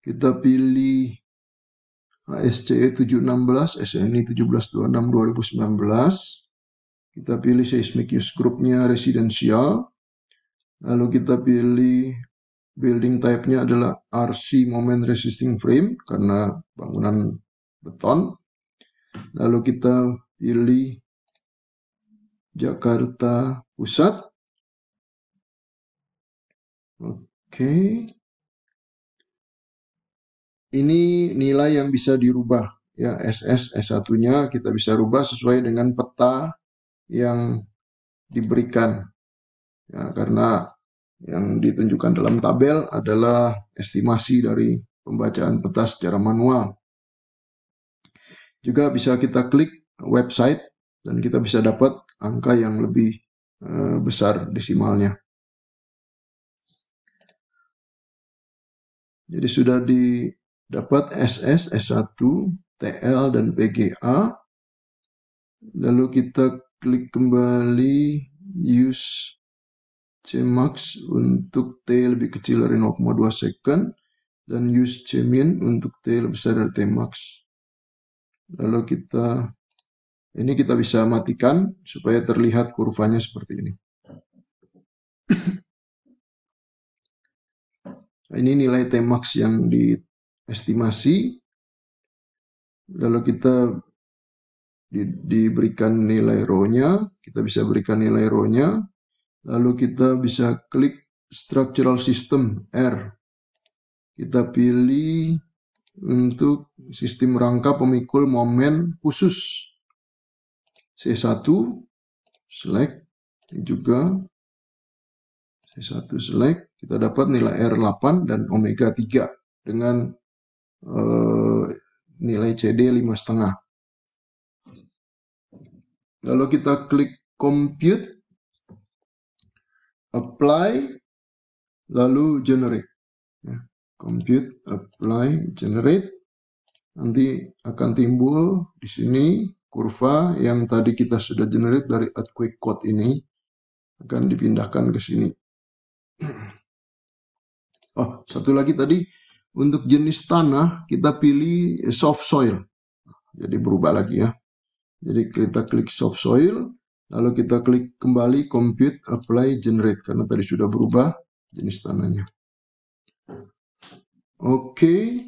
kita pilih ASCE 716, SNI 1726 2019, kita pilih seismic use group-nya residensial, lalu kita pilih building type-nya adalah RC moment resisting frame karena bangunan beton, lalu kita pilih Jakarta Pusat. Oke. Ini nilai yang bisa dirubah ya, SS S1-nya kita bisa rubah sesuai dengan peta yang diberikan. Ya, karena yang ditunjukkan dalam tabel adalah estimasi dari pembacaan peta secara manual. Juga bisa kita klik website dan kita bisa dapat angka yang lebih besar desimalnya. Jadi sudah didapat SS, S1, TL, dan PGA. Lalu kita klik kembali use Cmax untuk T lebih kecil dari 0,2 second dan use Cmin untuk T lebih besar dari Tmax. Lalu ini kita bisa matikan supaya terlihat kurvanya seperti ini. Ini nilai Tmax yang diestimasi. Lalu kita diberikan nilai rho-nya, kita bisa berikan nilai rho-nya. Lalu kita bisa klik structural system R. Kita pilih untuk sistem rangka pemikul momen khusus. C1 select, ini juga C1 select, kita dapat nilai R8 dan omega 3 dengan nilai CD 5,5. Lalu kita klik compute, apply, lalu generate. Compute, apply, generate. nanti akan timbul di sini kurva yang tadi kita sudah generate dari earthquake code ini akan dipindahkan ke sini. Oh, satu lagi tadi untuk jenis tanah kita pilih soft soil. Jadi berubah lagi ya. Jadi kita klik soft soil, lalu kita klik kembali compute apply generate karena tadi sudah berubah jenis tanahnya. Oke,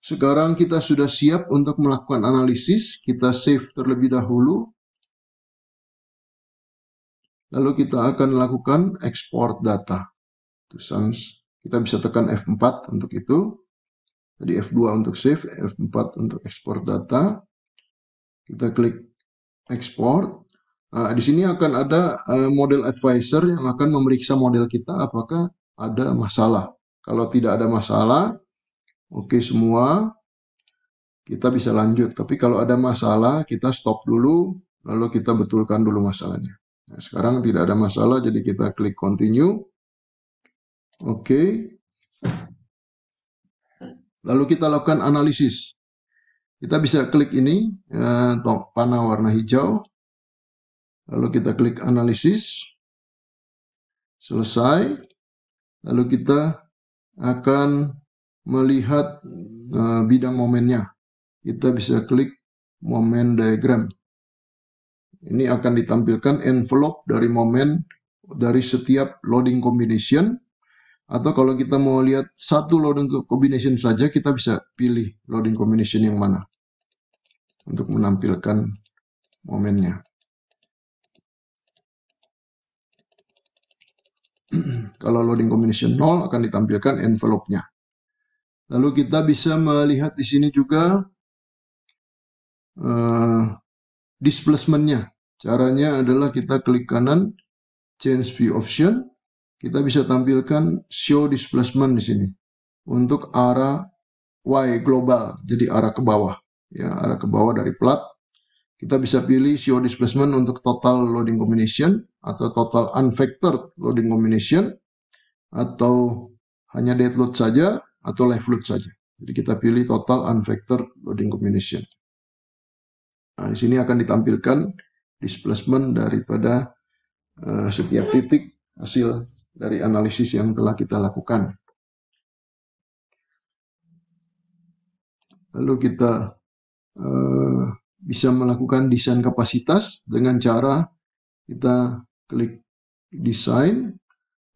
sekarang kita sudah siap untuk melakukan analisis. Kita save terlebih dahulu. Lalu kita akan lakukan export data. Kita bisa tekan F4 untuk itu. Jadi F2 untuk save, F4 untuk export data. Kita klik export. Nah, di sini akan ada model advisor yang akan memeriksa model kita apakah ada masalah. Kalau tidak ada masalah, oke semua, kita bisa lanjut. Tapi kalau ada masalah, kita stop dulu, lalu kita betulkan dulu masalahnya. Nah, sekarang tidak ada masalah, jadi kita klik continue. Oke. Lalu kita lakukan analisis. Kita bisa klik ini, panah warna hijau. Lalu kita klik analisis. Selesai. Lalu kita akan melihat bidang momennya. Kita bisa klik momen diagram. Ini akan ditampilkan envelope dari momen dari setiap loading combination. Atau kalau kita mau lihat satu loading combination saja, kita bisa pilih loading combination yang mana untuk menampilkan momennya. Kalau loading combination 0 akan ditampilkan envelope-nya. Lalu kita bisa melihat di sini juga displacement-nya. Caranya adalah kita klik kanan, change view option. Kita bisa tampilkan show displacement di sini untuk arah Y global, jadi arah ke bawah. Ya, arah ke bawah dari plat. Kita bisa pilih show displacement untuk total loading combination atau total unfactored loading combination atau hanya dead load saja atau live load saja. Jadi kita pilih total unfactored loading combination. Nah, di sini akan ditampilkan displacement daripada setiap titik hasil dari analisis yang telah kita lakukan. Lalu kita bisa melakukan desain kapasitas dengan cara kita klik design,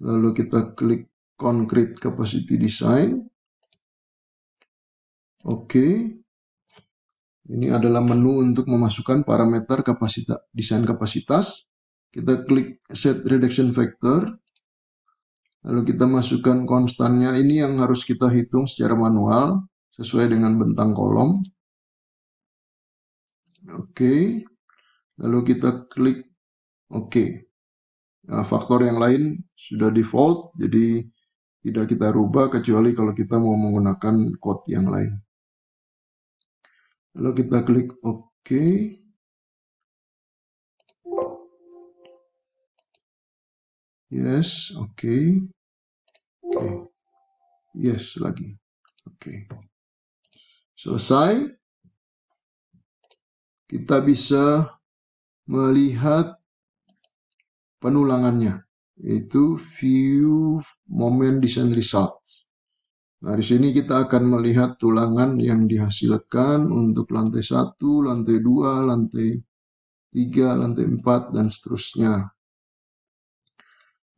lalu kita klik concrete capacity design. Oke. Ini adalah menu untuk memasukkan parameter kapasitas, desain kapasitas. Kita klik set reduction factor. Lalu kita masukkan konstannya. Ini yang harus kita hitung secara manual sesuai dengan bentang kolom. Oke. Lalu kita klik oke. Nah, faktor yang lain sudah default, jadi tidak kita rubah kecuali kalau kita mau menggunakan code yang lain. Lalu kita klik oke. Yes, oke. Oke. Yes lagi. Oke. Selesai. Kita bisa melihat penulangannya, yaitu view moment design results. Nah, di sini kita akan melihat tulangan yang dihasilkan untuk lantai 1, lantai 2, lantai 3, lantai 4, dan seterusnya.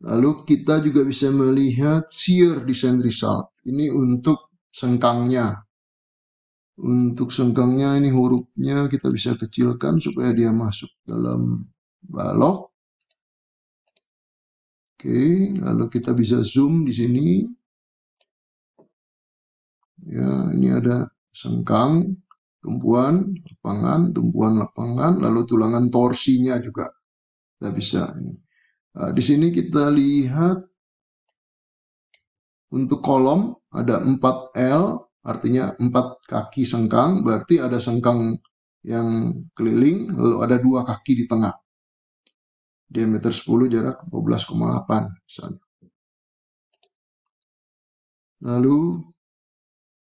Lalu kita juga bisa melihat shear design result. Ini untuk sengkangnya. Untuk sengkangnya ini hurufnya kita bisa kecilkan supaya dia masuk dalam balok. Oke, lalu kita bisa zoom di sini. Ya, ini ada sengkang, tumpuan lapangan, lalu tulangan torsinya juga. Kita bisa ini. Nah, di sini kita lihat untuk kolom ada 4L, artinya 4 kaki sengkang, berarti ada sengkang yang keliling, lalu ada 2 kaki di tengah. Diameter 10, jarak 12,8 misalnya. Lalu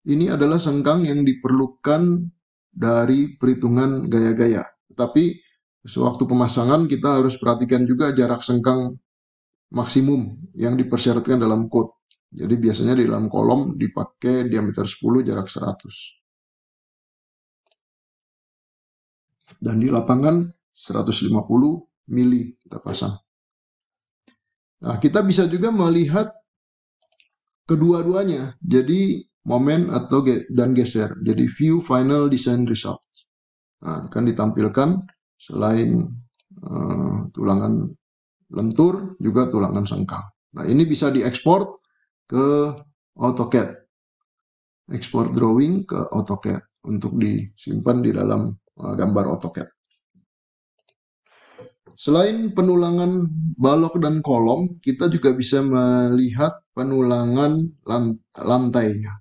ini adalah sengkang yang diperlukan dari perhitungan gaya-gaya. Tapi sewaktu pemasangan kita harus perhatikan juga jarak sengkang maksimum yang dipersyaratkan dalam code. Jadi biasanya di dalam kolom dipakai diameter 10, jarak 100. Dan di lapangan 150 mili kita pasang. Nah, kita bisa juga melihat kedua-duanya. Jadi momen dan geser. Jadi view final design result. Nah, akan ditampilkan selain tulangan lentur juga tulangan sengkang. Nah, ini bisa diekspor ke AutoCAD. Export drawing ke AutoCAD untuk disimpan di dalam gambar AutoCAD. Selain penulangan balok dan kolom, kita juga bisa melihat penulangan lantainya.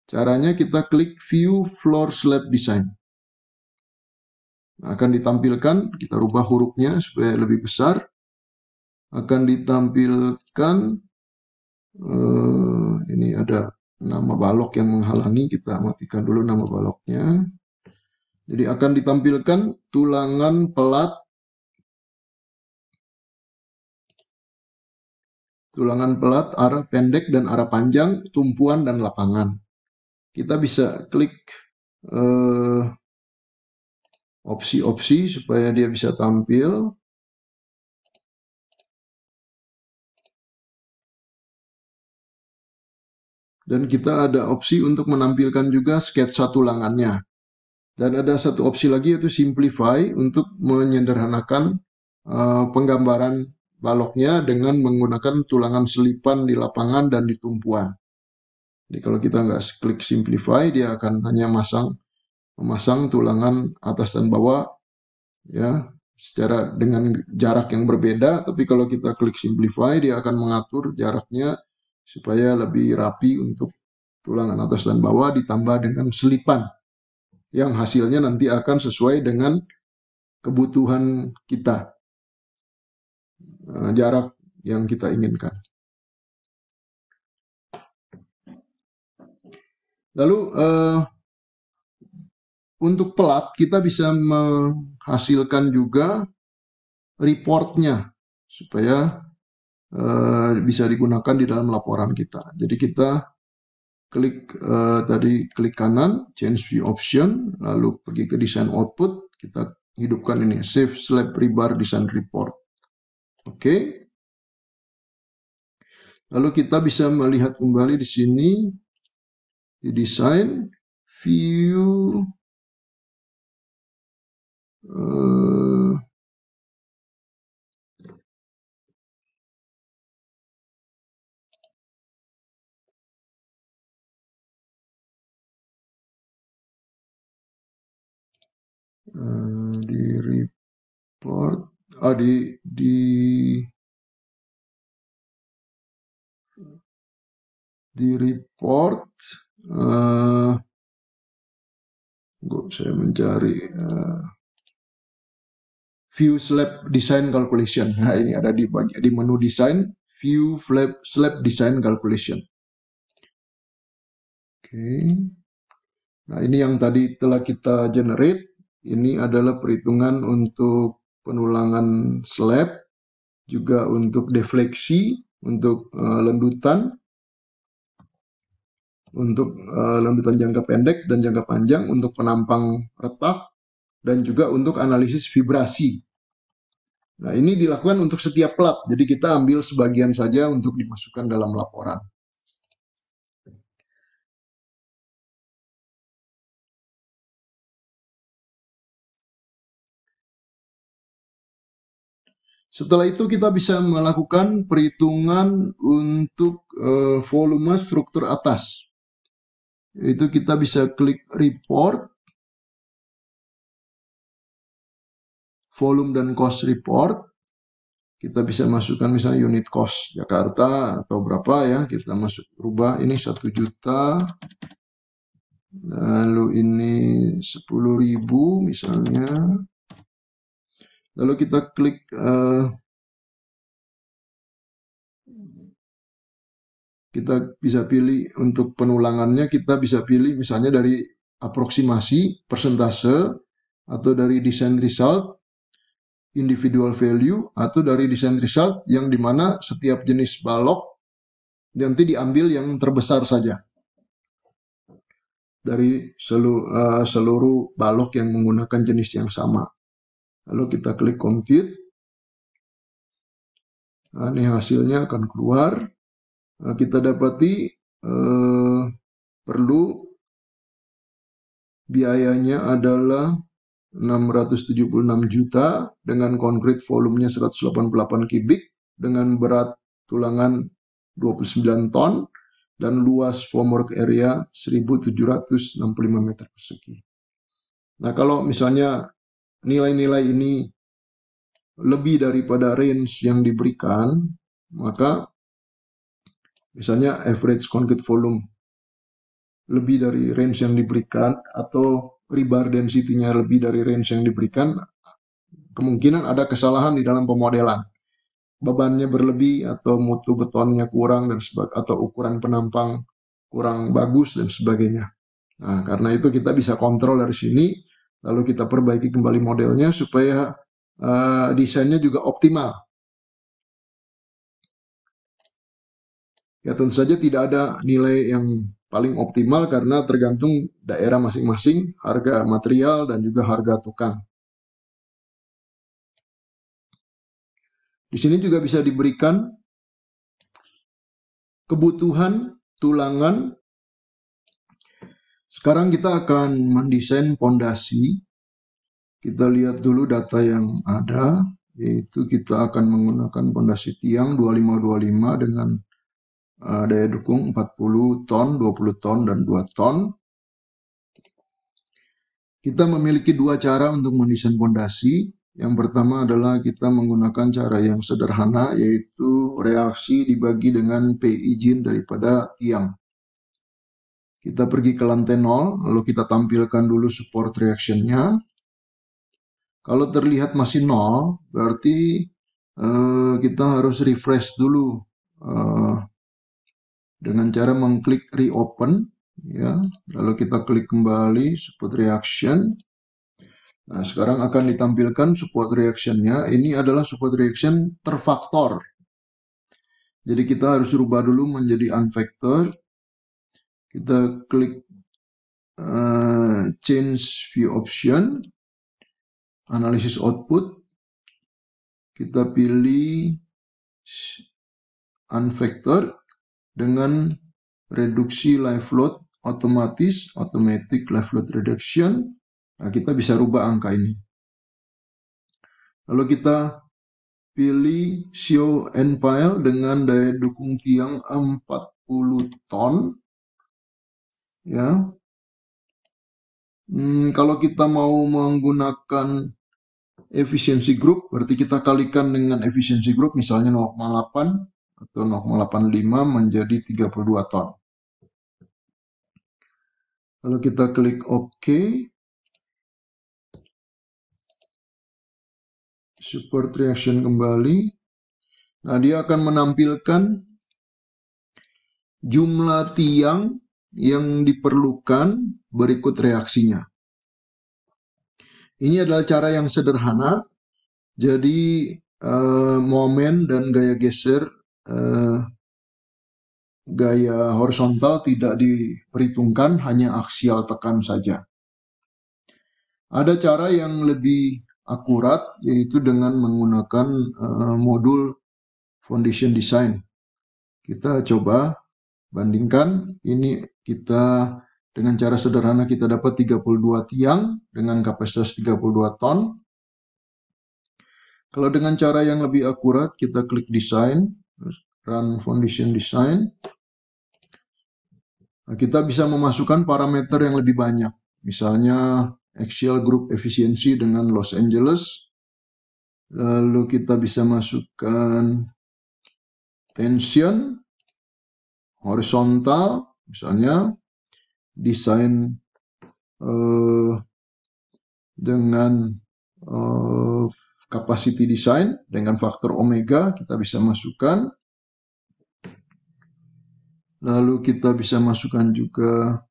Caranya kita klik View Floor Slab Design. Akan ditampilkan, kita rubah hurufnya supaya lebih besar. Akan ditampilkan, ini ada nama balok yang menghalangi, kita matikan dulu nama baloknya. Jadi akan ditampilkan tulangan pelat, arah pendek dan arah panjang, tumpuan dan lapangan. Kita bisa klik opsi-opsi supaya dia bisa tampil. Dan kita ada opsi untuk menampilkan juga sketsa tulangannya. Dan ada satu opsi lagi yaitu simplify untuk menyederhanakan penggambaran baloknya dengan menggunakan tulangan selipan di lapangan dan di tumpuan. Jadi kalau kita nggak klik simplify, dia akan hanya memasang tulangan atas dan bawah ya secara dengan jarak yang berbeda. Tapi kalau kita klik simplify, dia akan mengatur jaraknya supaya lebih rapi untuk tulangan atas dan bawah ditambah dengan selipan yang hasilnya nanti akan sesuai dengan kebutuhan kita, jarak yang kita inginkan. Lalu untuk pelat kita bisa menghasilkan juga reportnya supaya bisa digunakan di dalam laporan kita. Jadi kita klik klik kanan, change view option, lalu pergi ke design output, kita hidupkan ini, save slab rebar design report. Oke. Lalu kita bisa melihat kembali di sini, di design, view, di report, di report, saya mencari view slab design calculation. Nah, ini ada di menu design, view slab design calculation. Oke. Nah, ini yang tadi telah kita generate. Ini adalah perhitungan untuk penulangan slab, juga untuk defleksi, untuk lendutan, untuk lendutan jangka pendek dan jangka panjang, untuk penampang retak, dan juga untuk analisis vibrasi. Nah, ini dilakukan untuk setiap plat, jadi kita ambil sebagian saja untuk dimasukkan dalam laporan. Setelah itu kita bisa melakukan perhitungan untuk volume struktur atas. Itu kita bisa klik report, volume dan cost report. Kita bisa masukkan misalnya unit cost Jakarta atau berapa ya, kita rubah ini 1 juta, lalu ini 10.000 misalnya. Lalu kita klik kita bisa pilih untuk penulangannya, kita bisa pilih misalnya dari aproksimasi, persentase, atau dari desain result, individual value, atau dari desain result yang dimana setiap jenis balok nanti diambil yang terbesar saja dari seluruh balok yang menggunakan jenis yang sama. Lalu kita klik compute. Nah, ini hasilnya akan keluar. Nah, kita dapati perlu biayanya adalah 676 juta dengan concrete volumenya 188 kubik dengan berat tulangan 29 ton dan luas formwork area 1765 meter persegi. Nah, kalau misalnya nilai-nilai ini lebih daripada range yang diberikan, maka misalnya average concrete volume lebih dari range yang diberikan atau rebar density-nya lebih dari range yang diberikan, kemungkinan ada kesalahan di dalam pemodelan. Bebannya berlebih atau mutu betonnya kurang dan atau ukuran penampang kurang bagus dan sebagainya. Nah, karena itu kita bisa kontrol dari sini, lalu kita perbaiki kembali modelnya supaya desainnya juga optimal. Ya, tentu saja tidak ada nilai yang paling optimal karena tergantung daerah masing-masing, harga material dan juga harga tukang. Di sini juga bisa diberikan kebutuhan tulangan. Sekarang kita akan mendesain pondasi. Kita lihat dulu data yang ada, yaitu kita akan menggunakan pondasi tiang 2525 dengan daya dukung 40 ton, 20 ton, dan 2 ton. Kita memiliki dua cara untuk mendesain pondasi. Yang pertama adalah kita menggunakan cara yang sederhana, yaitu reaksi dibagi dengan P izin daripada tiang. Kita pergi ke lantai 0, lalu kita tampilkan dulu support reaction-nya. Kalau terlihat masih 0, berarti kita harus refresh dulu dengan cara mengklik reopen, ya. Lalu kita klik kembali support reaction. Nah, sekarang akan ditampilkan support reaction-nya. Ini adalah support reaction terfaktor. Jadi kita harus rubah dulu menjadi unfactor. Kita klik change view option, analysis output. Kita pilih unfactor dengan reduksi live load otomatis, automatic live load reduction. Nah, kita bisa rubah angka ini. Lalu kita pilih show end pile dengan daya dukung tiang 40 ton. Ya. Kalau kita mau menggunakan efisiensi group, berarti kita kalikan dengan efisiensi group, misalnya 0,8 atau 0,85 menjadi 32 ton. Lalu kita klik OK. Support reaction kembali. Nah, dia akan menampilkan jumlah tiang yang diperlukan berikut reaksinya. Ini adalah cara yang sederhana. Jadi momen dan gaya geser gaya horizontal tidak diperhitungkan, hanya aksial tekan saja. Ada cara yang lebih akurat, yaitu dengan menggunakan modul foundation design. Kita coba bandingkan. Ini kita dengan cara sederhana kita dapat 32 tiang dengan kapasitas 32 ton. Kalau dengan cara yang lebih akurat, kita klik design, run foundation design. Nah, kita bisa memasukkan parameter yang lebih banyak. Misalnya axial group efficiency dengan Los Angeles. Lalu kita bisa masukkan tension, horizontal, misalnya desain dengan capacity design dengan faktor omega kita bisa masukkan. Lalu kita bisa masukkan juga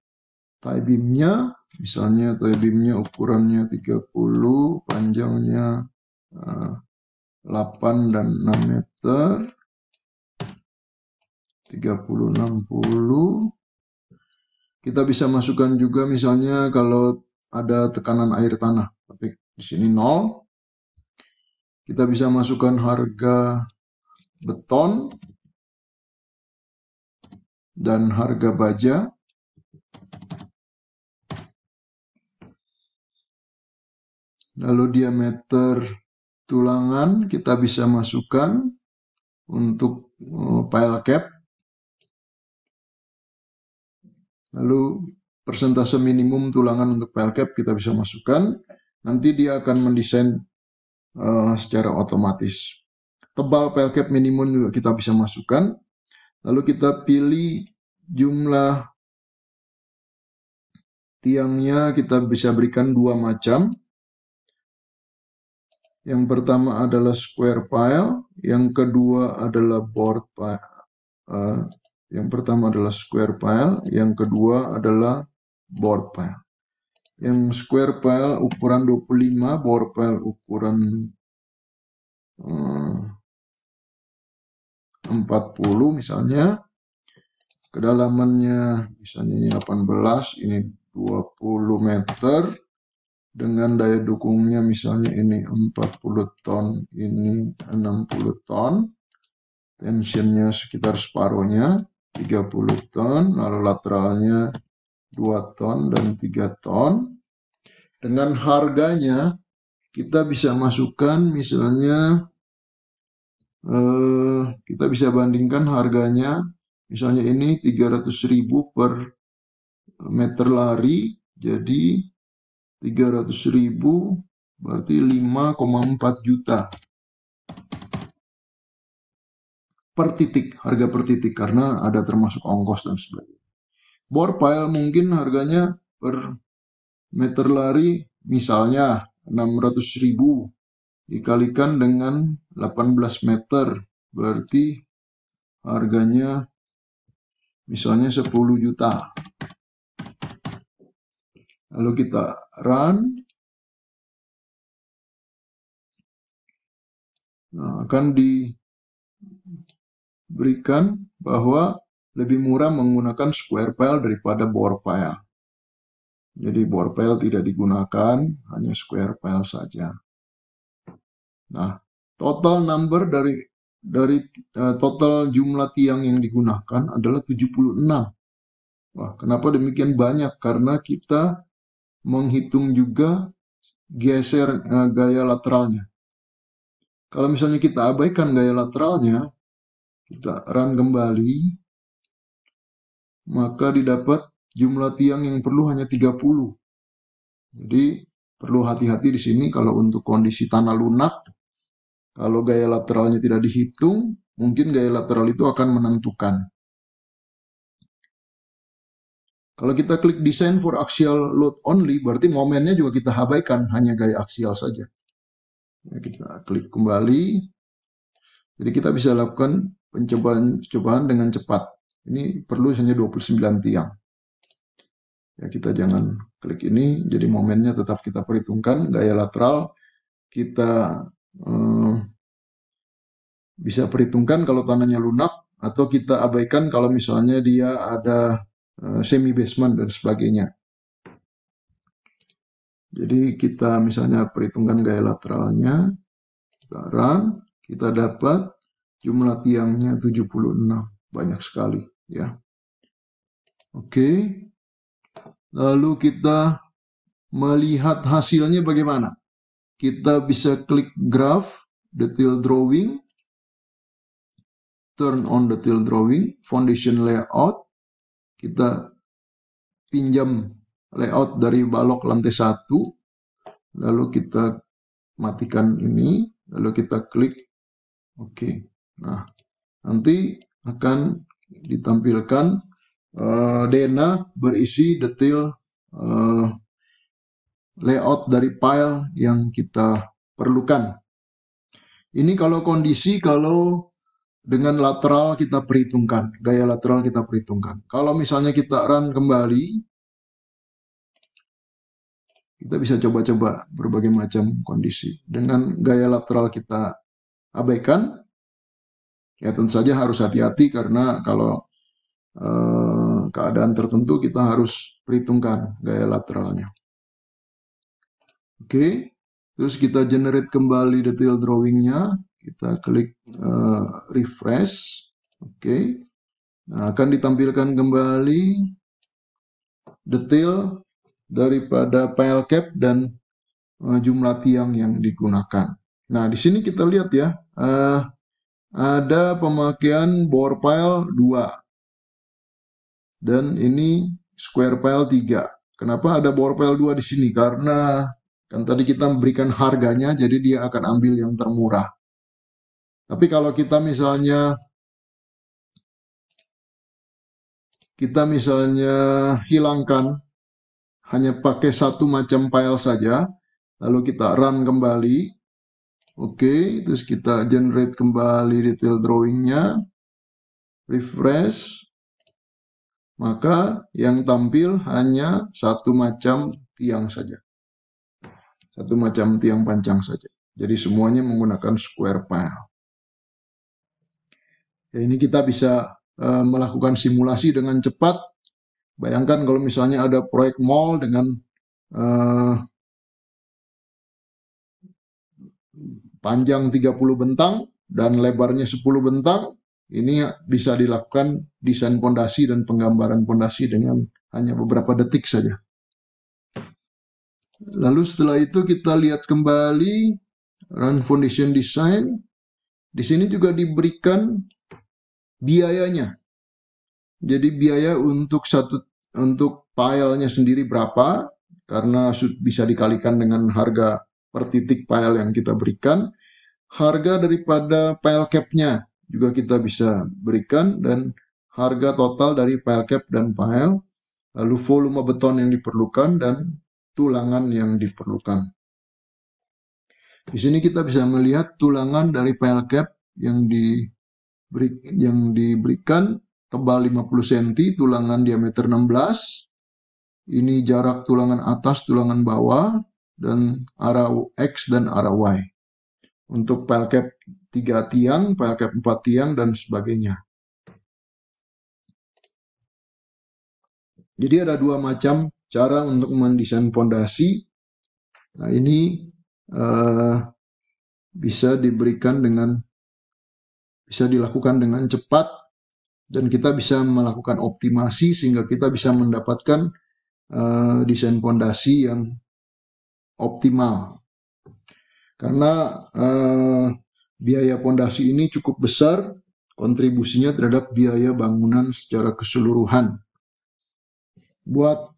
tie beam-nya Misalnya tie beamnya ukurannya 30, panjangnya 8 dan 6 meter, 30, 60. Kita bisa masukkan juga misalnya kalau ada tekanan air tanah, tapi di sini 0. Kita bisa masukkan harga beton dan harga baja. Lalu diameter tulangan kita bisa masukkan untuk pile cap. Lalu persentase minimum tulangan untuk pile cap kita bisa masukkan. Nanti dia akan mendesain secara otomatis. Tebal pile cap minimum juga kita bisa masukkan. Lalu kita pilih jumlah tiangnya, kita bisa berikan 2 macam. Yang pertama adalah square pile, yang kedua adalah board pile. Yang pertama adalah square pile, yang kedua adalah board pile. Yang square pile ukuran 25, board pile ukuran 40 misalnya. Kedalamannya misalnya ini 18, ini 20 meter. Dengan daya dukungnya misalnya ini 40 ton, ini 60 ton. Tensionnya sekitar separuhnya, 30 ton. Lalu lateralnya 2 ton dan 3 ton. Dengan harganya kita bisa masukkan misalnya, kita bisa bandingkan harganya. Misalnya ini 300.000 per meter lari, jadi 300.000 berarti 5,4 juta per titik, harga per titik, karena ada termasuk ongkos dan sebagainya. Bore pile mungkin harganya per meter lari misalnya 600.000 dikalikan dengan 18 meter, berarti harganya misalnya 10 juta. Lalu kita run. Nah, akan diberikan bahwa lebih murah menggunakan square pile daripada bore pile. Jadi bore pile tidak digunakan, hanya square pile saja. Nah, total number dari total jumlah tiang yang digunakan adalah 76. Wah, kenapa demikian banyak? Karena kita menghitung juga geser gaya lateralnya. Kalau misalnya kita abaikan gaya lateralnya, kita run kembali, maka didapat jumlah tiang yang perlu hanya 30. Jadi perlu hati-hati di sini kalau untuk kondisi tanah lunak. Kalau gaya lateralnya tidak dihitung, mungkin gaya lateral itu akan menentukan. Kalau kita klik design for axial load only, berarti momennya juga kita abaikan, hanya gaya aksial saja. Nah, kita klik kembali. Jadi kita bisa lakukan pencobaan dengan cepat. Ini perlu hanya 29 tiang. Ya, kita jangan klik ini, jadi momennya tetap kita perhitungkan. Gaya lateral kita bisa perhitungkan kalau tanahnya lunak, atau kita abaikan kalau misalnya dia ada semi basement dan sebagainya. Jadi kita misalnya perhitungkan gaya lateralnya, kita run, kita dapat jumlah tiangnya 76, banyak sekali ya. Oke. Lalu kita melihat hasilnya bagaimana. Kita bisa klik graph, detail drawing, turn on detail drawing, foundation layout. Kita pinjam layout dari balok lantai 1, lalu kita matikan ini, lalu kita klik OK. Nah, nanti akan ditampilkan DNA berisi detail layout dari file yang kita perlukan. Ini kalau kondisi kalau dengan lateral kita perhitungkan, gaya lateral kita perhitungkan. Kalau misalnya kita run kembali, Kita bisa coba-coba berbagai macam kondisi. Dengan gaya lateral kita abaikan, ya tentu saja harus hati-hati karena kalau keadaan tertentu kita harus perhitungkan gaya lateralnya. Oke, terus kita generate kembali detail drawingnya, kita klik refresh. Oke, nah, akan ditampilkan kembali detail daripada pile cap dan jumlah tiang yang digunakan. Nah, di sini kita lihat ya, ada pemakaian bore pile 2 dan ini square pile 3. Kenapa ada bore pile 2 di sini? Karena kan tadi kita memberikan harganya, jadi dia akan ambil yang termurah. Tapi kalau kita misalnya hilangkan hanya pakai satu macam file saja, lalu kita run kembali, oke, terus kita generate kembali detail drawingnya, refresh, maka yang tampil hanya satu macam tiang saja, satu macam tiang panjang saja. Jadi semuanya menggunakan square file. Ya, ini kita bisa melakukan simulasi dengan cepat. Bayangkan kalau misalnya ada proyek mall dengan panjang 30 bentang dan lebarnya 10 bentang, ini bisa dilakukan desain pondasi dan penggambaran pondasi dengan hanya beberapa detik saja. Lalu setelah itu kita lihat kembali run foundation design. Di sini juga diberikan biayanya. Jadi biaya untuk filenya sendiri berapa, karena bisa dikalikan dengan harga per titik file yang kita berikan. Harga daripada file cap-nya juga kita bisa berikan, dan harga total dari file cap dan file, lalu volume beton yang diperlukan dan tulangan yang diperlukan. Di sini kita bisa melihat tulangan dari file cap yang diberikan tebal 50 cm, tulangan diameter 16. Ini jarak tulangan atas, tulangan bawah, dan arah X dan arah Y. Untuk file cap 3 tiang, file cap 4 tiang, dan sebagainya. Jadi ada dua macam cara untuk mendesain pondasi. Nah, ini bisa dilakukan dengan cepat, dan kita bisa melakukan optimasi sehingga kita bisa mendapatkan desain pondasi yang optimal. Karena biaya pondasi ini cukup besar kontribusinya terhadap biaya bangunan secara keseluruhan. Buat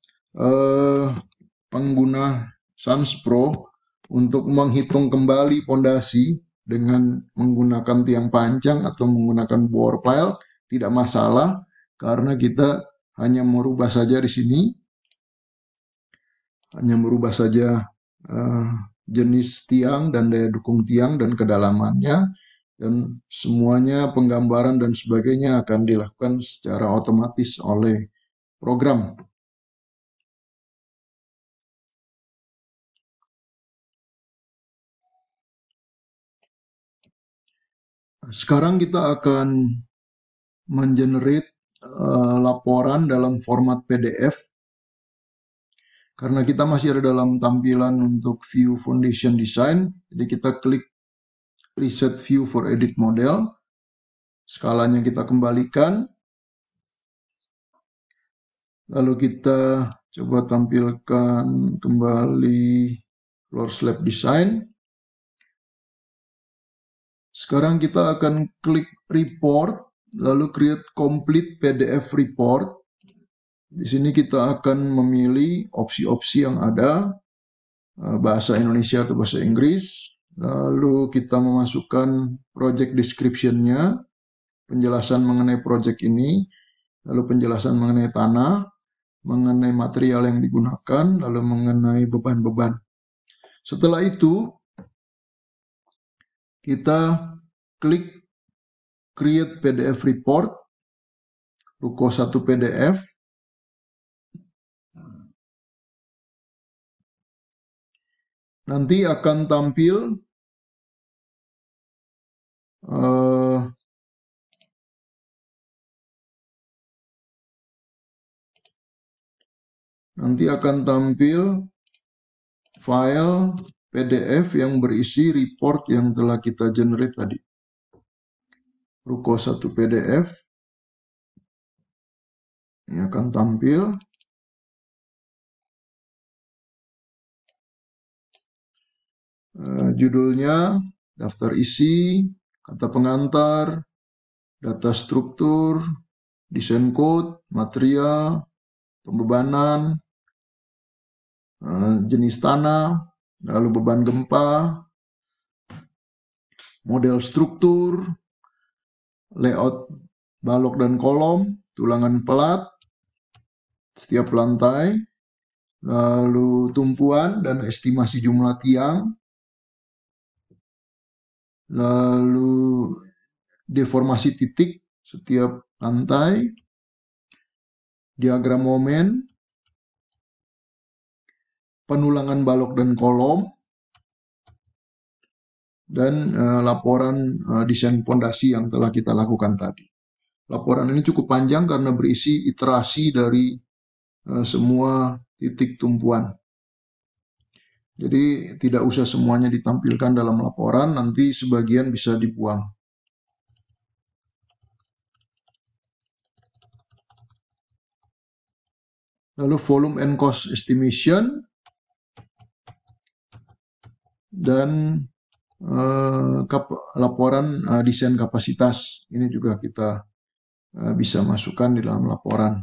pengguna SansPro untuk menghitung kembali pondasi dengan menggunakan tiang panjang atau menggunakan bore pile tidak masalah, karena kita hanya merubah saja di sini, hanya merubah saja jenis tiang dan daya dukung tiang dan kedalamannya, dan semuanya penggambaran dan sebagainya akan dilakukan secara otomatis oleh program. Sekarang kita akan mengenerate laporan dalam format PDF. Karena kita masih ada dalam tampilan untuk view foundation design, jadi kita klik preset view for edit model. Skalanya kita kembalikan. Lalu kita coba tampilkan kembali floor slab design. Sekarang kita akan klik report, lalu create complete PDF report. Di sini kita akan memilih opsi-opsi yang ada, bahasa Indonesia atau bahasa Inggris. Lalu kita memasukkan project description-nya, penjelasan mengenai project ini, lalu penjelasan mengenai tanah, mengenai material yang digunakan, lalu mengenai beban-beban. Setelah itu, kita klik create PDF report, ruko 1 PDF. nanti akan tampil file PDF yang berisi report yang telah kita generate tadi. Ruko 1 PDF ini akan tampil. Judulnya, daftar isi, kata pengantar, data struktur, desain code, material, pembebanan, jenis tanah, lalu beban gempa, model struktur, layout balok dan kolom, tulangan pelat, setiap lantai, lalu tumpuan dan estimasi jumlah tiang, lalu deformasi titik setiap lantai, diagram momen, penulangan balok dan kolom, dan laporan desain fondasi yang telah kita lakukan tadi. Laporan ini cukup panjang karena berisi iterasi dari semua titik tumpuan. Jadi tidak usah semuanya ditampilkan dalam laporan, nanti sebagian bisa dibuang. Lalu volume and cost estimation dan laporan desain kapasitas. Ini juga kita bisa masukkan di dalam laporan.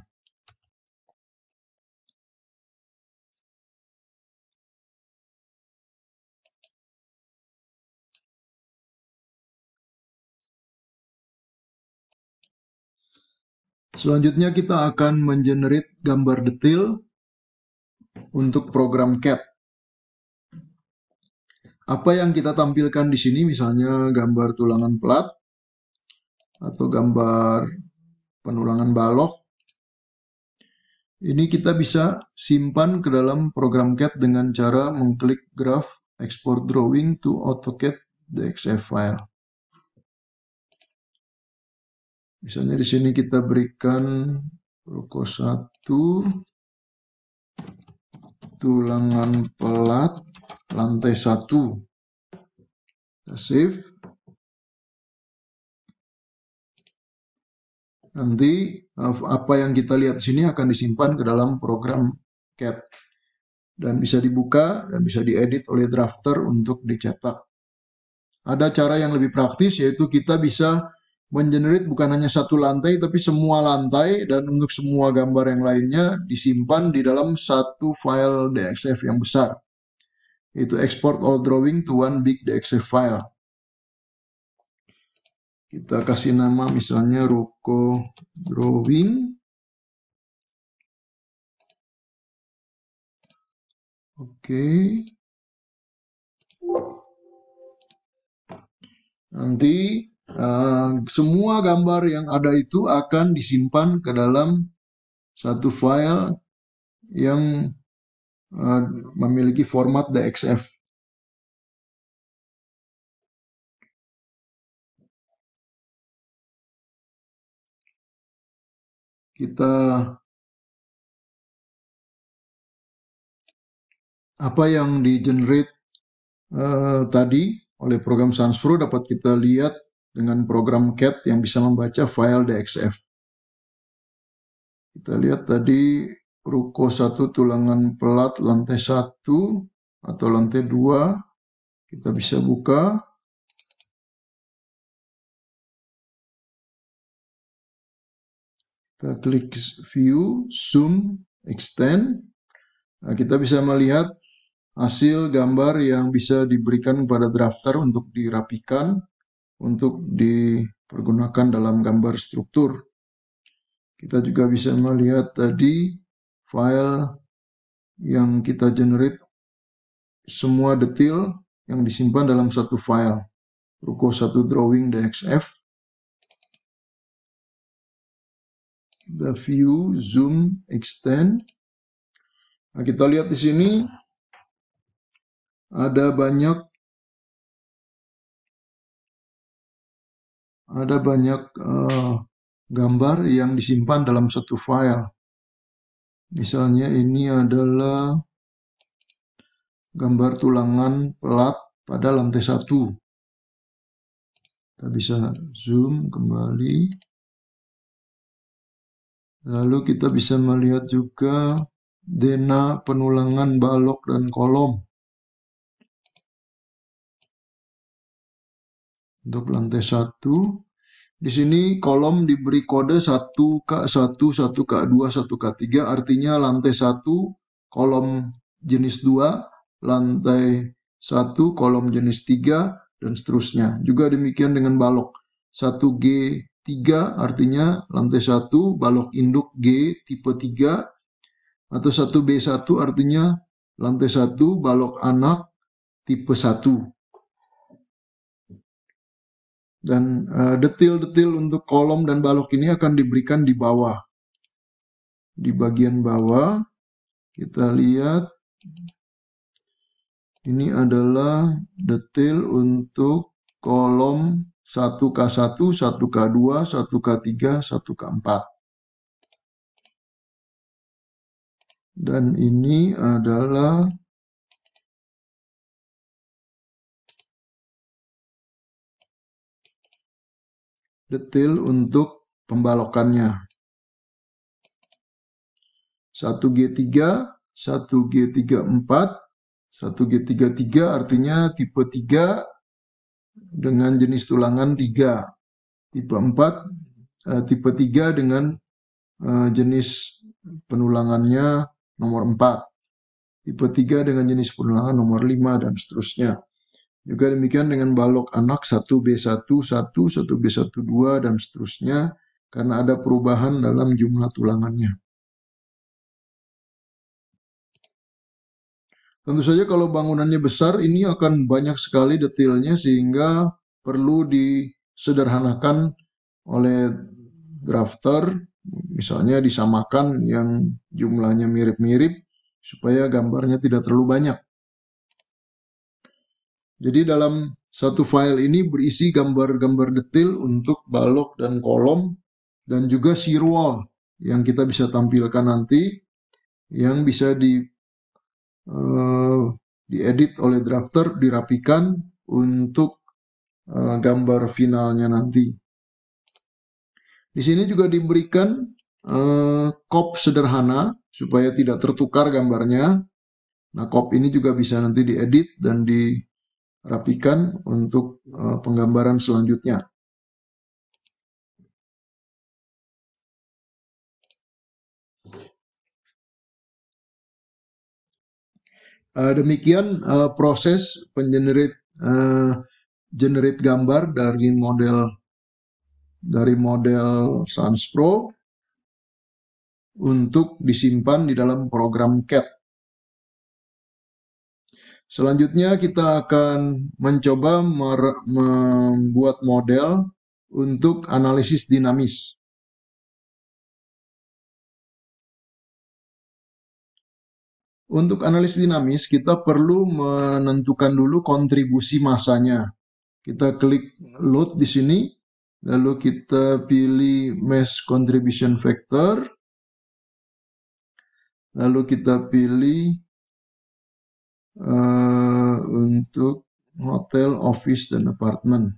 Selanjutnya kita akan mengenerate gambar detail untuk program CAD. Apa yang kita tampilkan di sini, misalnya gambar tulangan pelat atau gambar penulangan balok, ini kita bisa simpan ke dalam program CAD dengan cara mengklik graph export drawing to AutoCAD DXF file. Misalnya di sini kita berikan ruko 1 tulangan pelat lantai 1. Kita save. Nanti apa yang kita lihat di sini akan disimpan ke dalam program CAD dan bisa dibuka dan bisa diedit oleh drafter untuk dicetak. Ada cara yang lebih praktis, yaitu kita bisa mengenerate bukan hanya satu lantai tapi semua lantai, dan untuk semua gambar yang lainnya disimpan di dalam satu file DXF yang besar. Itu export all drawing to one big DXF file. Kita kasih nama misalnya ruko drawing. Oke. Nanti semua gambar yang ada itu akan disimpan ke dalam satu file yang memiliki format DXF. Apa yang di-generate tadi oleh program SansPro dapat kita lihat dengan program CAD yang bisa membaca file DXF. Kita lihat tadi ruko 1 tulangan pelat lantai 1 atau lantai 2. Kita bisa buka. Kita klik view, zoom, extend. Nah, kita bisa melihat hasil gambar yang bisa diberikan kepada drafter untuk dirapikan, untuk dipergunakan dalam gambar struktur. Kita juga bisa melihat tadi file yang kita generate, semua detail yang disimpan dalam satu file. Ruko 1 drawing DXF. Kita view, zoom, extend. Nah, kita lihat di sini ada banyak gambar yang disimpan dalam satu file. Misalnya ini adalah gambar tulangan pelat pada lantai 1. Kita bisa zoom kembali. Lalu kita bisa melihat juga dena penulangan balok dan kolom. Untuk lantai 1. Di sini kolom diberi kode 1K1, 1K2, 1K3, artinya lantai 1 kolom jenis 2, lantai 1 kolom jenis 3, dan seterusnya. Juga demikian dengan balok. 1G3 artinya lantai 1 balok induk G tipe 3, atau 1B1 artinya lantai 1 balok anak tipe 1. Dan detil-detil untuk kolom dan balok ini akan diberikan di bawah. Di bagian bawah kita lihat ini adalah detil untuk kolom 1K1, 1K2, 1K3, 1K4. Dan ini adalah detil untuk pembalokannya. 1G3, 1G34, 1G33 artinya tipe 3 dengan jenis tulangan 3. Tipe 4, tipe 3 dengan jenis penulangannya nomor 4. Tipe 3 dengan jenis penulangan nomor 5, dan seterusnya. Juga demikian dengan balok anak 1B11, 1B12, dan seterusnya, karena ada perubahan dalam jumlah tulangannya. Tentu saja kalau bangunannya besar, ini akan banyak sekali detailnya sehingga perlu disederhanakan oleh drafter, misalnya disamakan yang jumlahnya mirip-mirip supaya gambarnya tidak terlalu banyak. Jadi dalam satu file ini berisi gambar-gambar detail untuk balok dan kolom, dan juga shear wall yang kita bisa tampilkan nanti, yang bisa diedit oleh drafter, dirapikan untuk gambar finalnya nanti. Di sini juga diberikan kop sederhana supaya tidak tertukar gambarnya. Nah, kop ini juga bisa nanti diedit dan dirapikan untuk penggambaran selanjutnya. Demikian proses generate gambar dari model Sans Pro untuk disimpan di dalam program CAD. Selanjutnya kita akan mencoba membuat model untuk analisis dinamis. Untuk analisis dinamis, kita perlu menentukan dulu kontribusi masanya. Kita klik load di sini, lalu kita pilih mass contribution factor, lalu kita pilih untuk hotel, office, dan apartemen.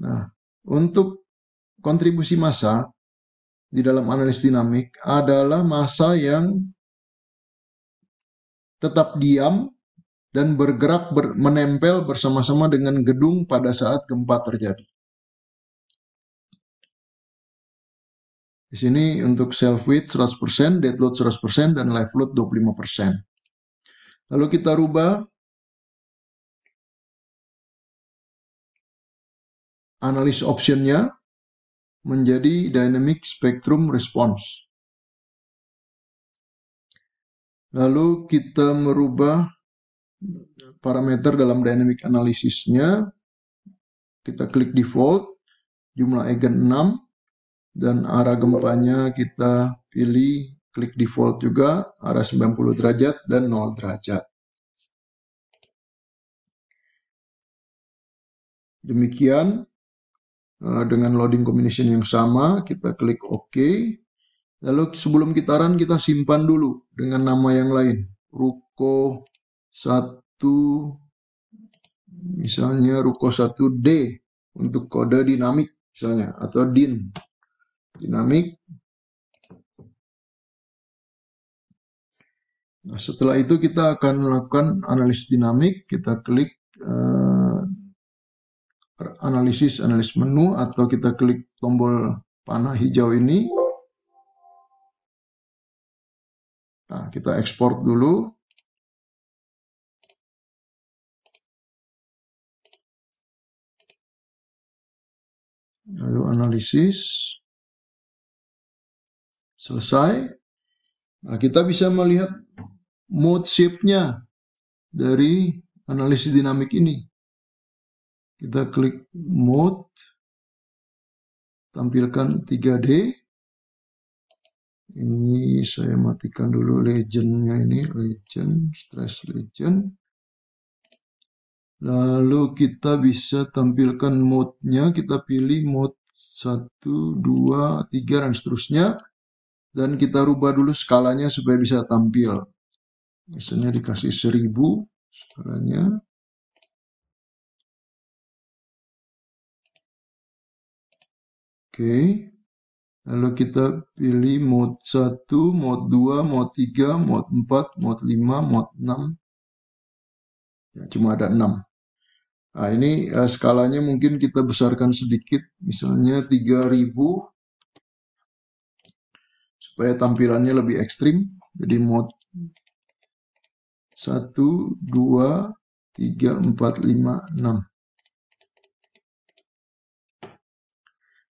Nah, untuk kontribusi massa di dalam analisis dinamik adalah massa yang tetap diam dan bergerak menempel bersama-sama dengan gedung pada saat gempa terjadi. Di sini untuk self weight 100%, dead load 100%, dan live load 25%. Lalu kita rubah analysis optionnya menjadi dynamic spectrum response. Lalu kita merubah parameter dalam dynamic analisisnya. Kita klik default, jumlah eigen 6, dan arah gempanya kita pilih klik default juga, arah 90 derajat dan 0 derajat. Demikian dengan loading combination yang sama, kita klik OK. Lalu sebelum kita run, kita simpan dulu dengan nama yang lain. Ruko 1, misalnya Ruko 1D untuk kode dinamik misalnya, atau DIN dinamik. Nah, setelah itu kita akan melakukan analisis dinamik. Kita klik analisis menu, atau kita klik tombol panah hijau ini. Nah, kita ekspor dulu. Lalu analisis. Selesai. Nah, kita bisa melihat mode shape-nya dari analisis dinamik ini. Kita klik mode, tampilkan 3D. Ini saya matikan dulu legend-nya ini, legend, stress legend. Lalu kita bisa tampilkan mode-nya, kita pilih mode 1, 2, 3, dan seterusnya. Dan kita rubah dulu skalanya supaya bisa tampil. Misalnya dikasih 1000 skalanya. Oke. Lalu kita pilih mode 1, mode 2, mode 3, mode 4, mode 5, mode 6. Ya, cuma ada 6. Nah, ini skalanya mungkin kita besarkan sedikit, misalnya 3000, supaya tampilannya lebih ekstrim. Jadi mode 1, 2, 3, 4, 5, 6.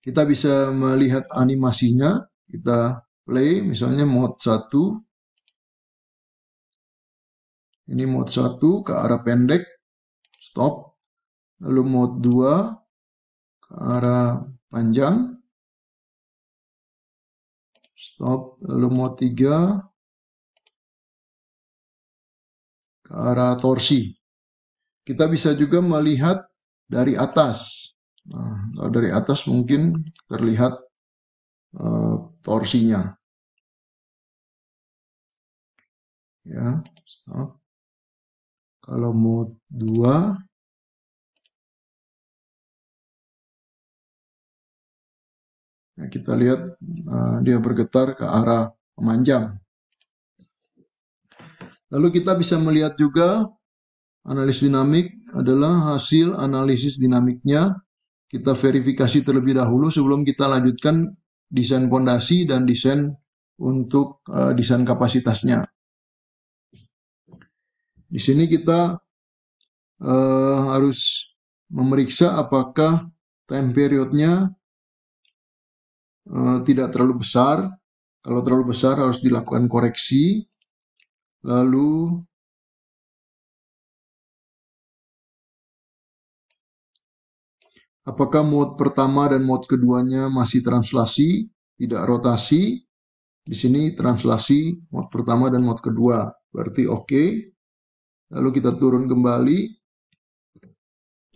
Kita bisa melihat animasinya. Kita play, misalnya mode 1. Ini mode 1 ke arah pendek, stop. Lalu mode 2 ke arah panjang, stop. Lalu mode 3 ke arah torsi. Kita bisa juga melihat dari atas. Nah, kalau dari atas mungkin terlihat torsinya. Ya, stop. Kalau mode 2, nah kita lihat dia bergetar ke arah memanjang. Lalu kita bisa melihat juga analisis dinamik adalah hasil analisis dinamiknya. Kita verifikasi terlebih dahulu sebelum kita lanjutkan desain fondasi dan desain untuk desain kapasitasnya. Di sini kita harus memeriksa apakah time periodnya tidak terlalu besar. Kalau terlalu besar harus dilakukan koreksi. Lalu apakah mode pertama dan mode keduanya masih translasi, tidak rotasi? Di sini translasi mode pertama dan mode kedua, berarti oke. Lalu kita turun kembali.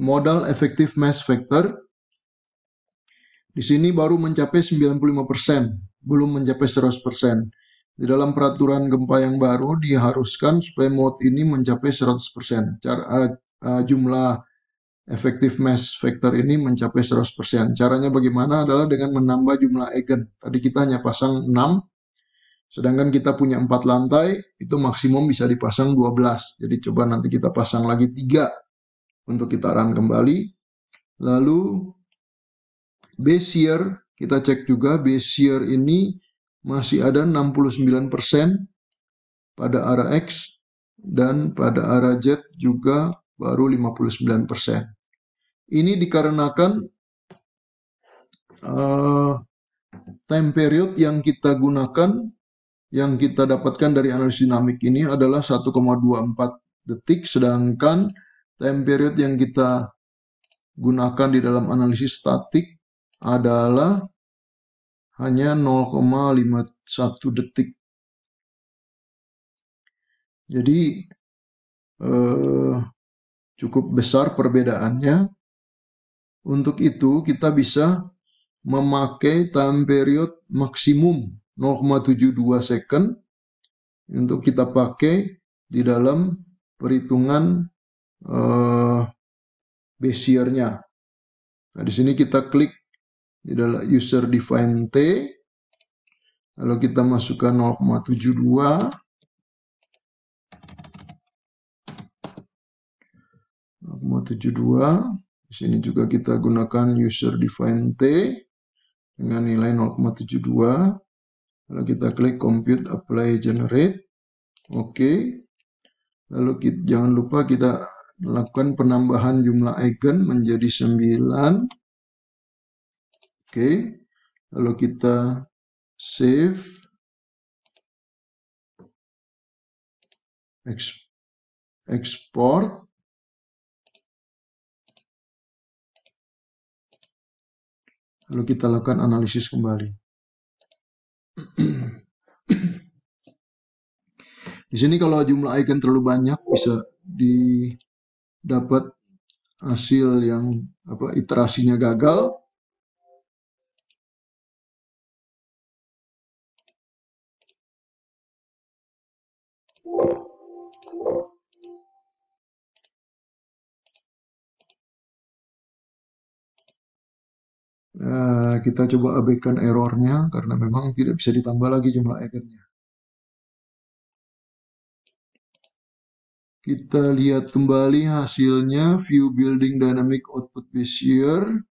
Modal effective mass factor. Di sini baru mencapai 95%, belum mencapai 100%. Di dalam peraturan gempa yang baru diharuskan supaya mode ini mencapai 100%. Jumlah effective mass factor ini mencapai 100%. Caranya bagaimana adalah dengan menambah jumlah eigen. Tadi kita hanya pasang 6, sedangkan kita punya 4 lantai, itu maksimum bisa dipasang 12. Jadi coba nanti kita pasang lagi 3 untuk kita run kembali. Lalu base shear, kita cek juga base shear ini masih ada 69% pada arah X, dan pada arah Z juga baru 59%. Ini dikarenakan time period yang kita gunakan, yang kita dapatkan dari analisis dinamik ini adalah 1,24 detik, sedangkan time period yang kita gunakan di dalam analisis statik adalah hanya 0,51 detik. Jadi cukup besar perbedaannya. Untuk itu kita bisa memakai time period maksimum 0,72 second untuk kita pakai di dalam perhitungan Bezier-nya. Nah, di sini kita klik di dalam user define T, lalu kita masukkan 0,72. 0,72. Di sini juga kita gunakan user define T dengan nilai 0,72. Lalu kita klik compute apply generate. Oke. Lalu jangan lupa kita melakukan penambahan jumlah eigen menjadi 9. Oke. Lalu kita save. Export. Lalu kita lakukan analisis kembali. Di sini kalau jumlah eigen terlalu banyak bisa didapat hasil yang iterasinya gagal. Kita coba abaikan errornya karena memang tidak bisa ditambah lagi jumlah eigennya. Kita lihat kembali hasilnya, view building dynamic output Bezier.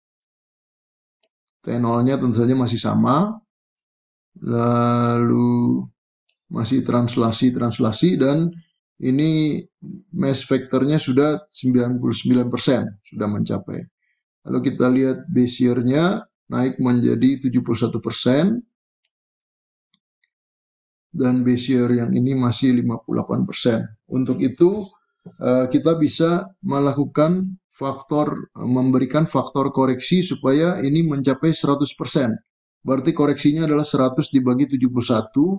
T0-nya tentu saja masih sama. Lalu masih translasi dan ini mass factornya sudah 99%, sudah mencapai. Lalu kita lihat Bezier-nya naik menjadi 71%. Dan Bezier yang ini masih 58%. Untuk itu kita bisa melakukan memberikan faktor koreksi supaya ini mencapai 100%. Berarti koreksinya adalah 100 dibagi 71,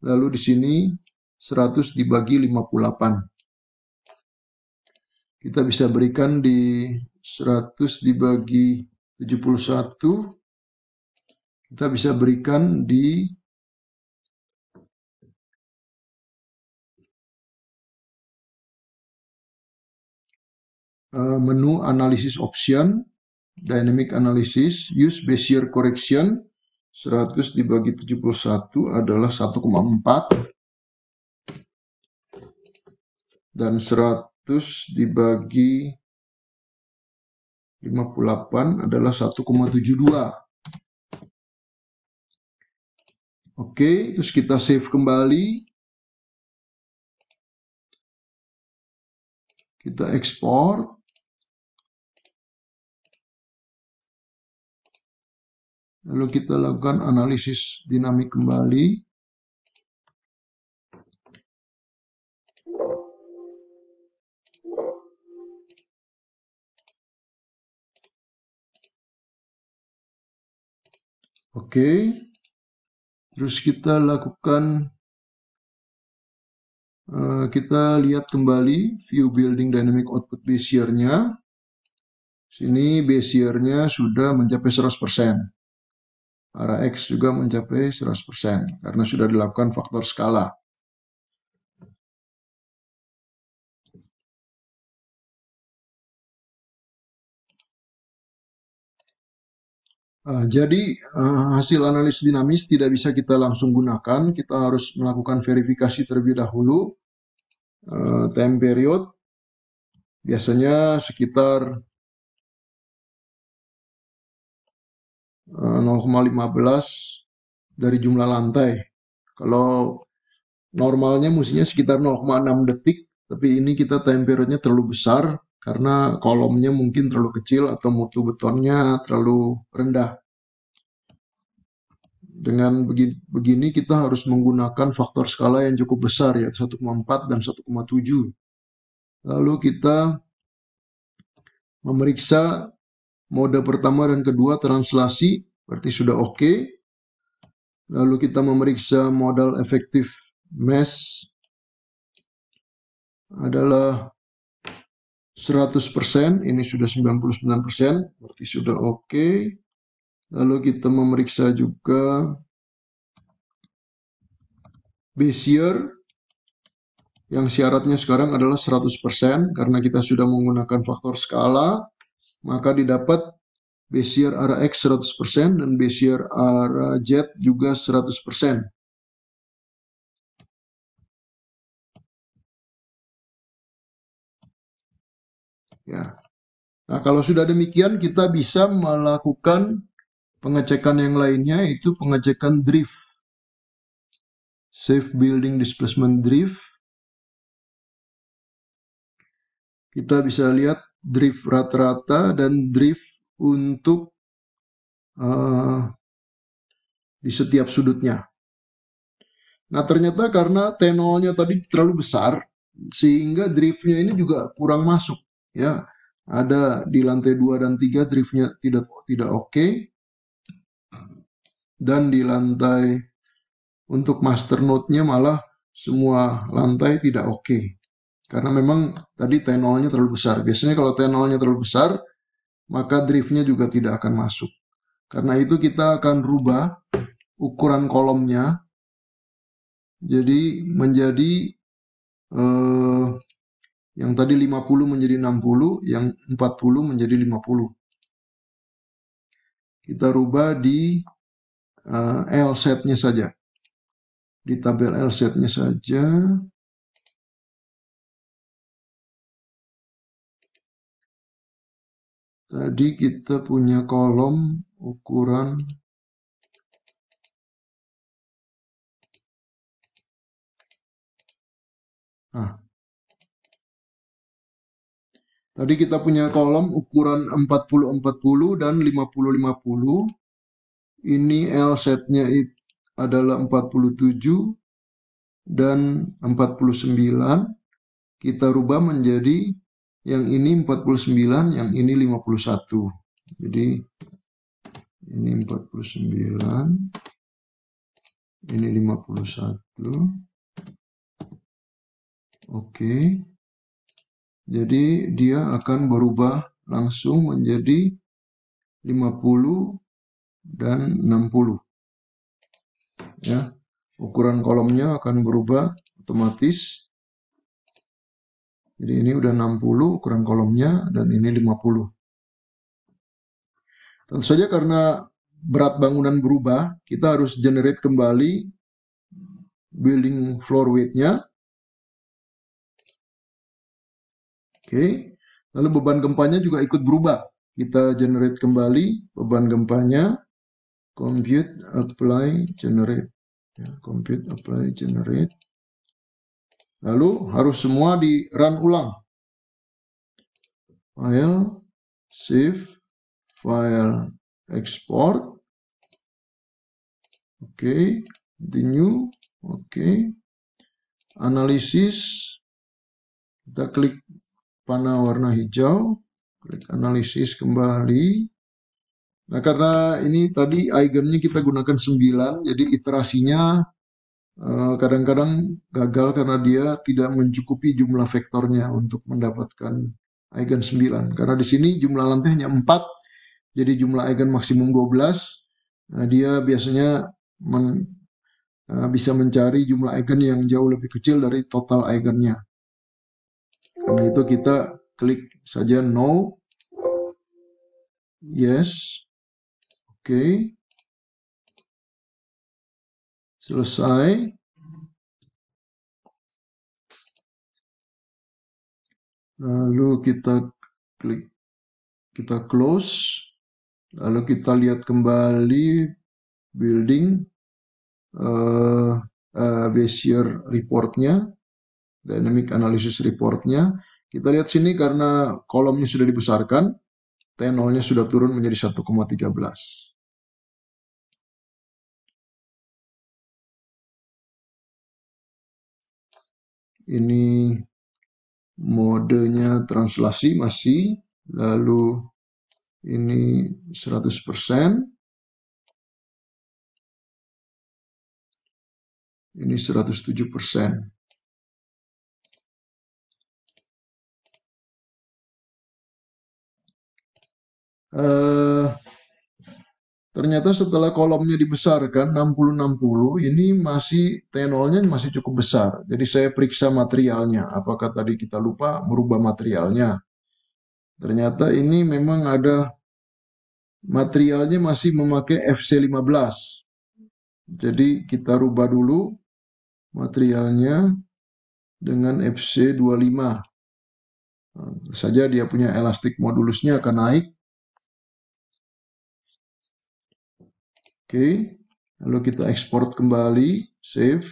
lalu di sini 100 dibagi 58. Kita bisa berikan di 100 dibagi 71, kita bisa berikan di menu analisis option, dynamic analysis, use Bezier correction. 100 dibagi 71 adalah 1,4 dan 100 dibagi 58 adalah 1,72. Oke, terus kita save kembali. Kita ekspor. Lalu kita lakukan analisis dinamik kembali. Oke. Terus kita lakukan, kita lihat kembali view building dynamic output Bezier-nya. Sini Bezier-nya sudah mencapai 100%. Arah X juga mencapai 100% karena sudah dilakukan faktor skala. Jadi hasil analisis dinamis tidak bisa kita langsung gunakan, kita harus melakukan verifikasi terlebih dahulu. Time period biasanya sekitar 0,15 dari jumlah lantai. Kalau normalnya mestinya sekitar 0,6 detik, tapi ini kita time periodnya terlalu besar karena kolomnya mungkin terlalu kecil atau mutu betonnya terlalu rendah. Dengan begini kita harus menggunakan faktor skala yang cukup besar, yaitu 1,4 dan 1,7. Lalu kita memeriksa mode pertama dan kedua translasi, berarti sudah oke. Lalu kita memeriksa modal efektif mass adalah 100%, ini sudah 99%, berarti sudah oke. Lalu kita memeriksa juga Bezier, yang syaratnya sekarang adalah 100%, karena kita sudah menggunakan faktor skala, maka didapat Bezier arah X 100% dan Bezier arah Z juga 100%. Ya. Nah, kalau sudah demikian, kita bisa melakukan pengecekan yang lainnya, yaitu pengecekan drift. Safe Building Displacement Drift. Kita bisa lihat drift rata-rata dan drift untuk di setiap sudutnya. Nah, ternyata karena T0-nya tadi terlalu besar, sehingga driftnya ini juga kurang masuk. Ya, ada di lantai 2 dan 3 driftnya tidak oke. Dan di lantai untuk master node-nya malah semua lantai tidak oke. Karena memang tadi T0-nya terlalu besar. Biasanya kalau T0-nya terlalu besar, maka driftnya juga tidak akan masuk. Karena itu kita akan rubah ukuran kolomnya. Jadi menjadi yang tadi 50 menjadi 60, yang 40 menjadi 50. Kita rubah di L set-nya saja. Di tabel L set-nya saja. Tadi kita punya kolom ukuran tadi kita punya kolom ukuran 40-40 dan 50-50. Ini L set-nya adalah 47 dan 49. Kita rubah menjadi yang ini 49, yang ini 51. Jadi ini 49, ini 51. Oke. Jadi dia akan berubah langsung menjadi 50 dan 60. Ya. Ukuran kolomnya akan berubah otomatis. Jadi ini udah 60 ukuran kolomnya dan ini 50. Tentu saja karena berat bangunan berubah, kita harus generate kembali building floor weight-nya. Oke. Lalu beban gempanya juga ikut berubah. Kita generate kembali beban gempanya. Compute, apply, generate. Ya, compute, apply, generate. Lalu harus semua di run ulang. File, save, file, export. Oke, continue. Oke. Analisis. Kita klik panah warna hijau. Klik analisis kembali. Nah, karena ini tadi eigennya kita gunakan 9, jadi iterasinya kadang-kadang gagal karena dia tidak mencukupi jumlah vektornya untuk mendapatkan eigen 9. Karena di sini jumlah lantai hanya 4, jadi jumlah eigen maksimum 12. Nah, dia biasanya bisa mencari jumlah eigen yang jauh lebih kecil dari total eigennya. Karena itu kita klik saja no, yes, oke. Selesai. Lalu kita klik, kita close. Lalu kita lihat kembali building Bezier reportnya, dynamic analysis reportnya. Kita lihat sini karena kolomnya sudah dibesarkan, T0-nya sudah turun menjadi 1,13. Ini modenya translasi masih, lalu ini 100%, ini 107%. Eh, Ternyata setelah kolomnya dibesarkan 60-60, ini masih T0-nya masih cukup besar. Jadi saya periksa materialnya. Apakah tadi kita lupa merubah materialnya? Ternyata ini memang ada materialnya masih memakai FC15. Jadi kita rubah dulu materialnya dengan FC25. Saja dia punya elastik modulusnya akan naik. Oke, lalu kita ekspor kembali, save,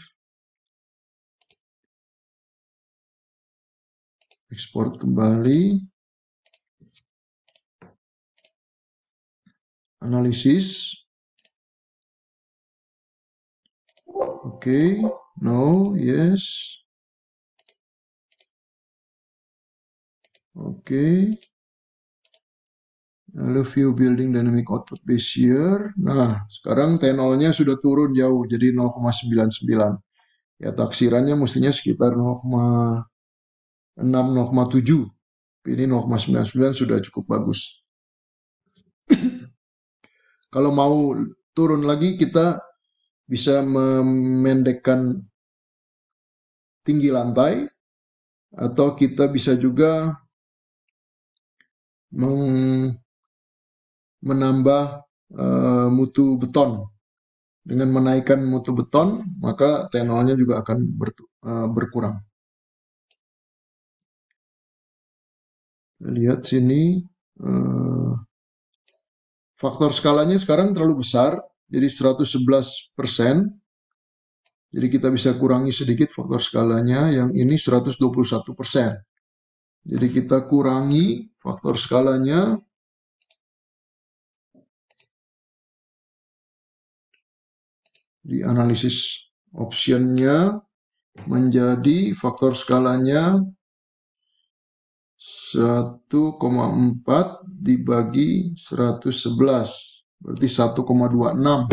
ekspor kembali, analisis. Oke, no, yes. Oke. Lalu view building dynamic output base year. Nah, sekarang T0-nya sudah turun jauh jadi 0,99. Ya, taksirannya mestinya sekitar 0,6, 0,7. Ini 0,99 sudah cukup bagus. Kalau mau turun lagi, kita bisa memendekkan tinggi lantai, atau kita bisa juga menambah mutu beton. Dengan menaikkan mutu beton, maka T0-nya juga akan berkurang. Lihat sini, faktor skalanya sekarang terlalu besar, jadi 111%. Jadi kita bisa kurangi sedikit faktor skalanya, yang ini 121%. Jadi kita kurangi faktor skalanya. Di analisis optionnya menjadi faktor skalanya 1,4 dibagi 111, berarti 1,26.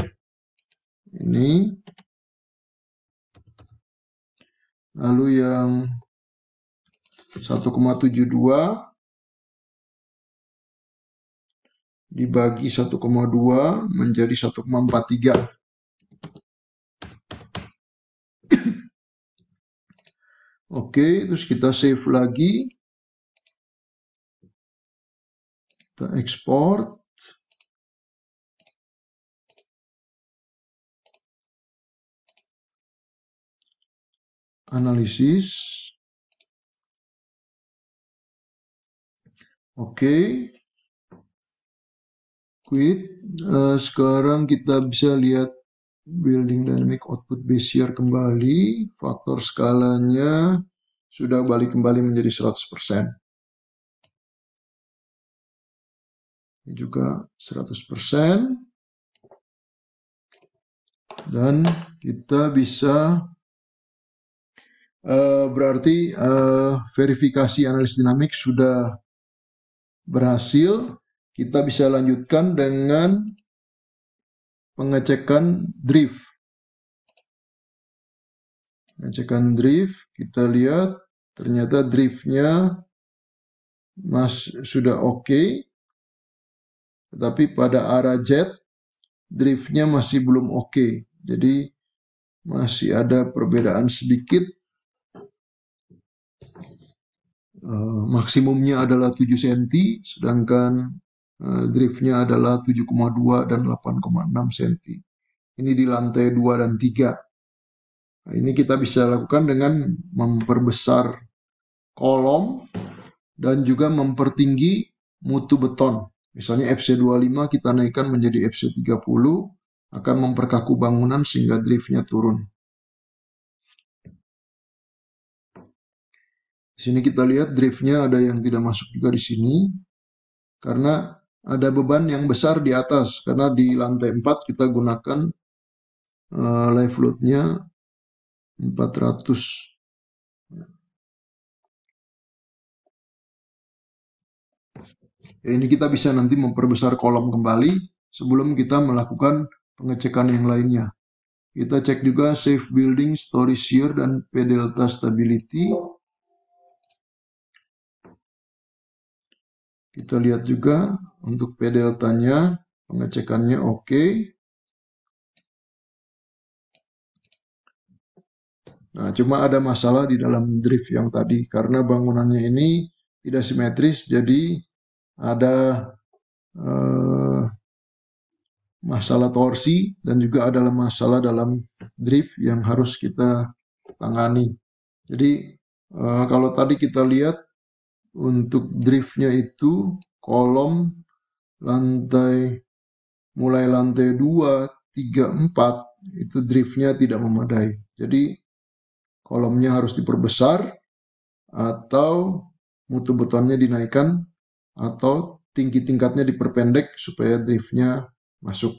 Ini. Lalu yang 1,72 dibagi 1,2 menjadi 1,43. Oke, terus kita save lagi. Kita ekspor. Analisis. Oke. Quit. Sekarang kita bisa lihat building dynamic output base year kembali. Faktor skalanya sudah balik kembali menjadi 100%. Ini juga 100%. Dan kita bisa berarti verifikasi analis dinamik sudah berhasil. Kita bisa lanjutkan dengan pengecekan drift. Pengecekan drift, kita lihat ternyata driftnya sudah oke. Tetapi pada arah jet, driftnya masih belum oke. Jadi masih ada perbedaan sedikit. Maksimumnya adalah 7 cm, sedangkan driftnya adalah 7,2 dan 8,6 cm. Ini di lantai 2 dan 3. Nah, ini kita bisa lakukan dengan memperbesar kolom dan juga mempertinggi mutu beton. Misalnya FC25 kita naikkan menjadi FC30, akan memperkaku bangunan sehingga driftnya turun. Di sini kita lihat driftnya ada yang tidak masuk juga di sini, karena ada beban yang besar di atas, karena di lantai 4 kita gunakan live load-nya 400. Ini kita bisa nanti memperbesar kolom kembali sebelum kita melakukan pengecekan yang lainnya. Kita cek juga safe building, story shear, dan P delta stability. Kita lihat juga untuk P deltanya, pengecekannya oke. Nah, cuma ada masalah di dalam drift yang tadi karena bangunannya ini tidak simetris, jadi ada masalah torsi dan juga ada masalah dalam drift yang harus kita tangani. Jadi kalau tadi kita lihat untuk driftnya itu kolom lantai mulai lantai 2, 3, 4 itu driftnya tidak memadai. Jadi kolomnya harus diperbesar atau mutu betonnya dinaikkan atau tinggi-tingkatnya diperpendek supaya driftnya masuk.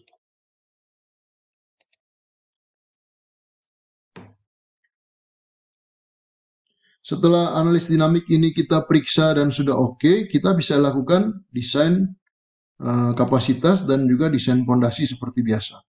Setelah analis dinamik ini kita periksa dan sudah oke, kita bisa lakukan desain kapasitas dan juga desain pondasi seperti biasa.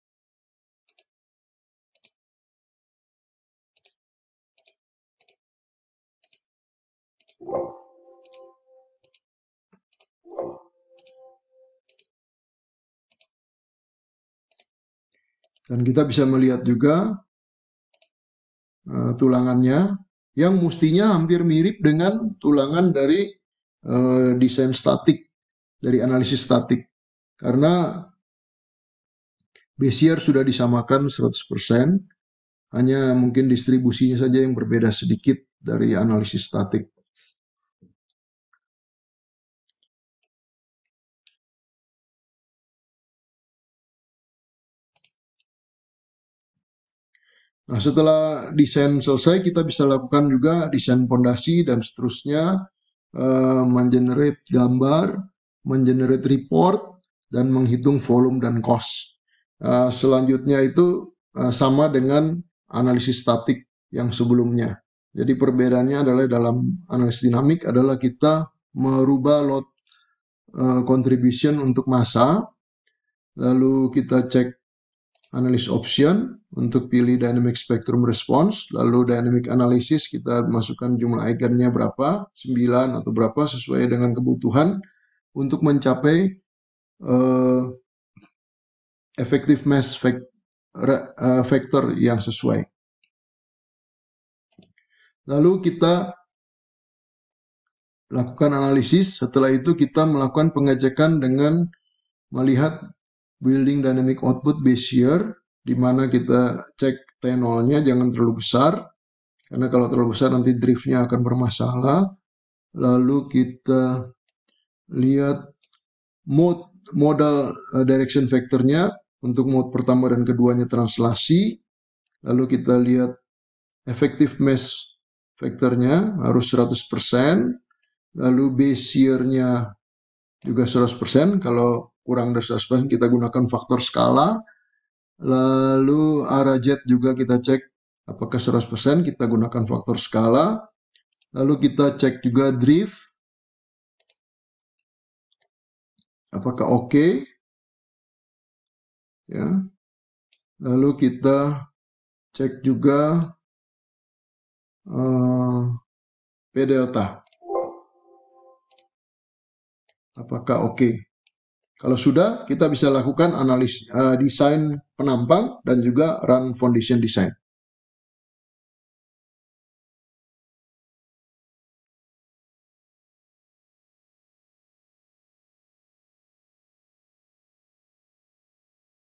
Dan kita bisa melihat juga tulangannya yang mestinya hampir mirip dengan tulangan dari desain statik, dari analisis statik. Karena Bezier sudah disamakan 100%, hanya mungkin distribusinya saja yang berbeda sedikit dari analisis statik. Nah, setelah desain selesai, kita bisa lakukan juga desain pondasi dan seterusnya, mengenerate gambar, mengenerate report, dan menghitung volume dan cost. Selanjutnya itu sama dengan analisis statik yang sebelumnya. Jadi perbedaannya adalah dalam analisis dinamik adalah kita merubah load contribution untuk massa, lalu kita cek analysis option untuk pilih dynamic spectrum response, lalu dynamic analysis kita masukkan jumlah eigennya berapa, 9 atau berapa sesuai dengan kebutuhan untuk mencapai effective mass vector yang sesuai. Lalu kita lakukan analisis, setelah itu kita melakukan pengecekan dengan melihat building dynamic output Bezier, di mana kita cek T0-nya jangan terlalu besar, karena kalau terlalu besar nanti driftnya akan bermasalah. Lalu kita lihat modal direction vectornya, untuk mode pertama dan keduanya translasi. Lalu kita lihat effective mass vectornya harus 100%, lalu Bezier-nya juga 100%, kalau kurang dari 100% kita gunakan faktor skala. Lalu arah jet juga kita cek apakah 100%, kita gunakan faktor skala. Lalu kita cek juga drift apakah oke. Ya. Lalu kita cek juga P delta apakah oke. Kalau sudah, kita bisa lakukan analis desain penampang dan juga run foundation design.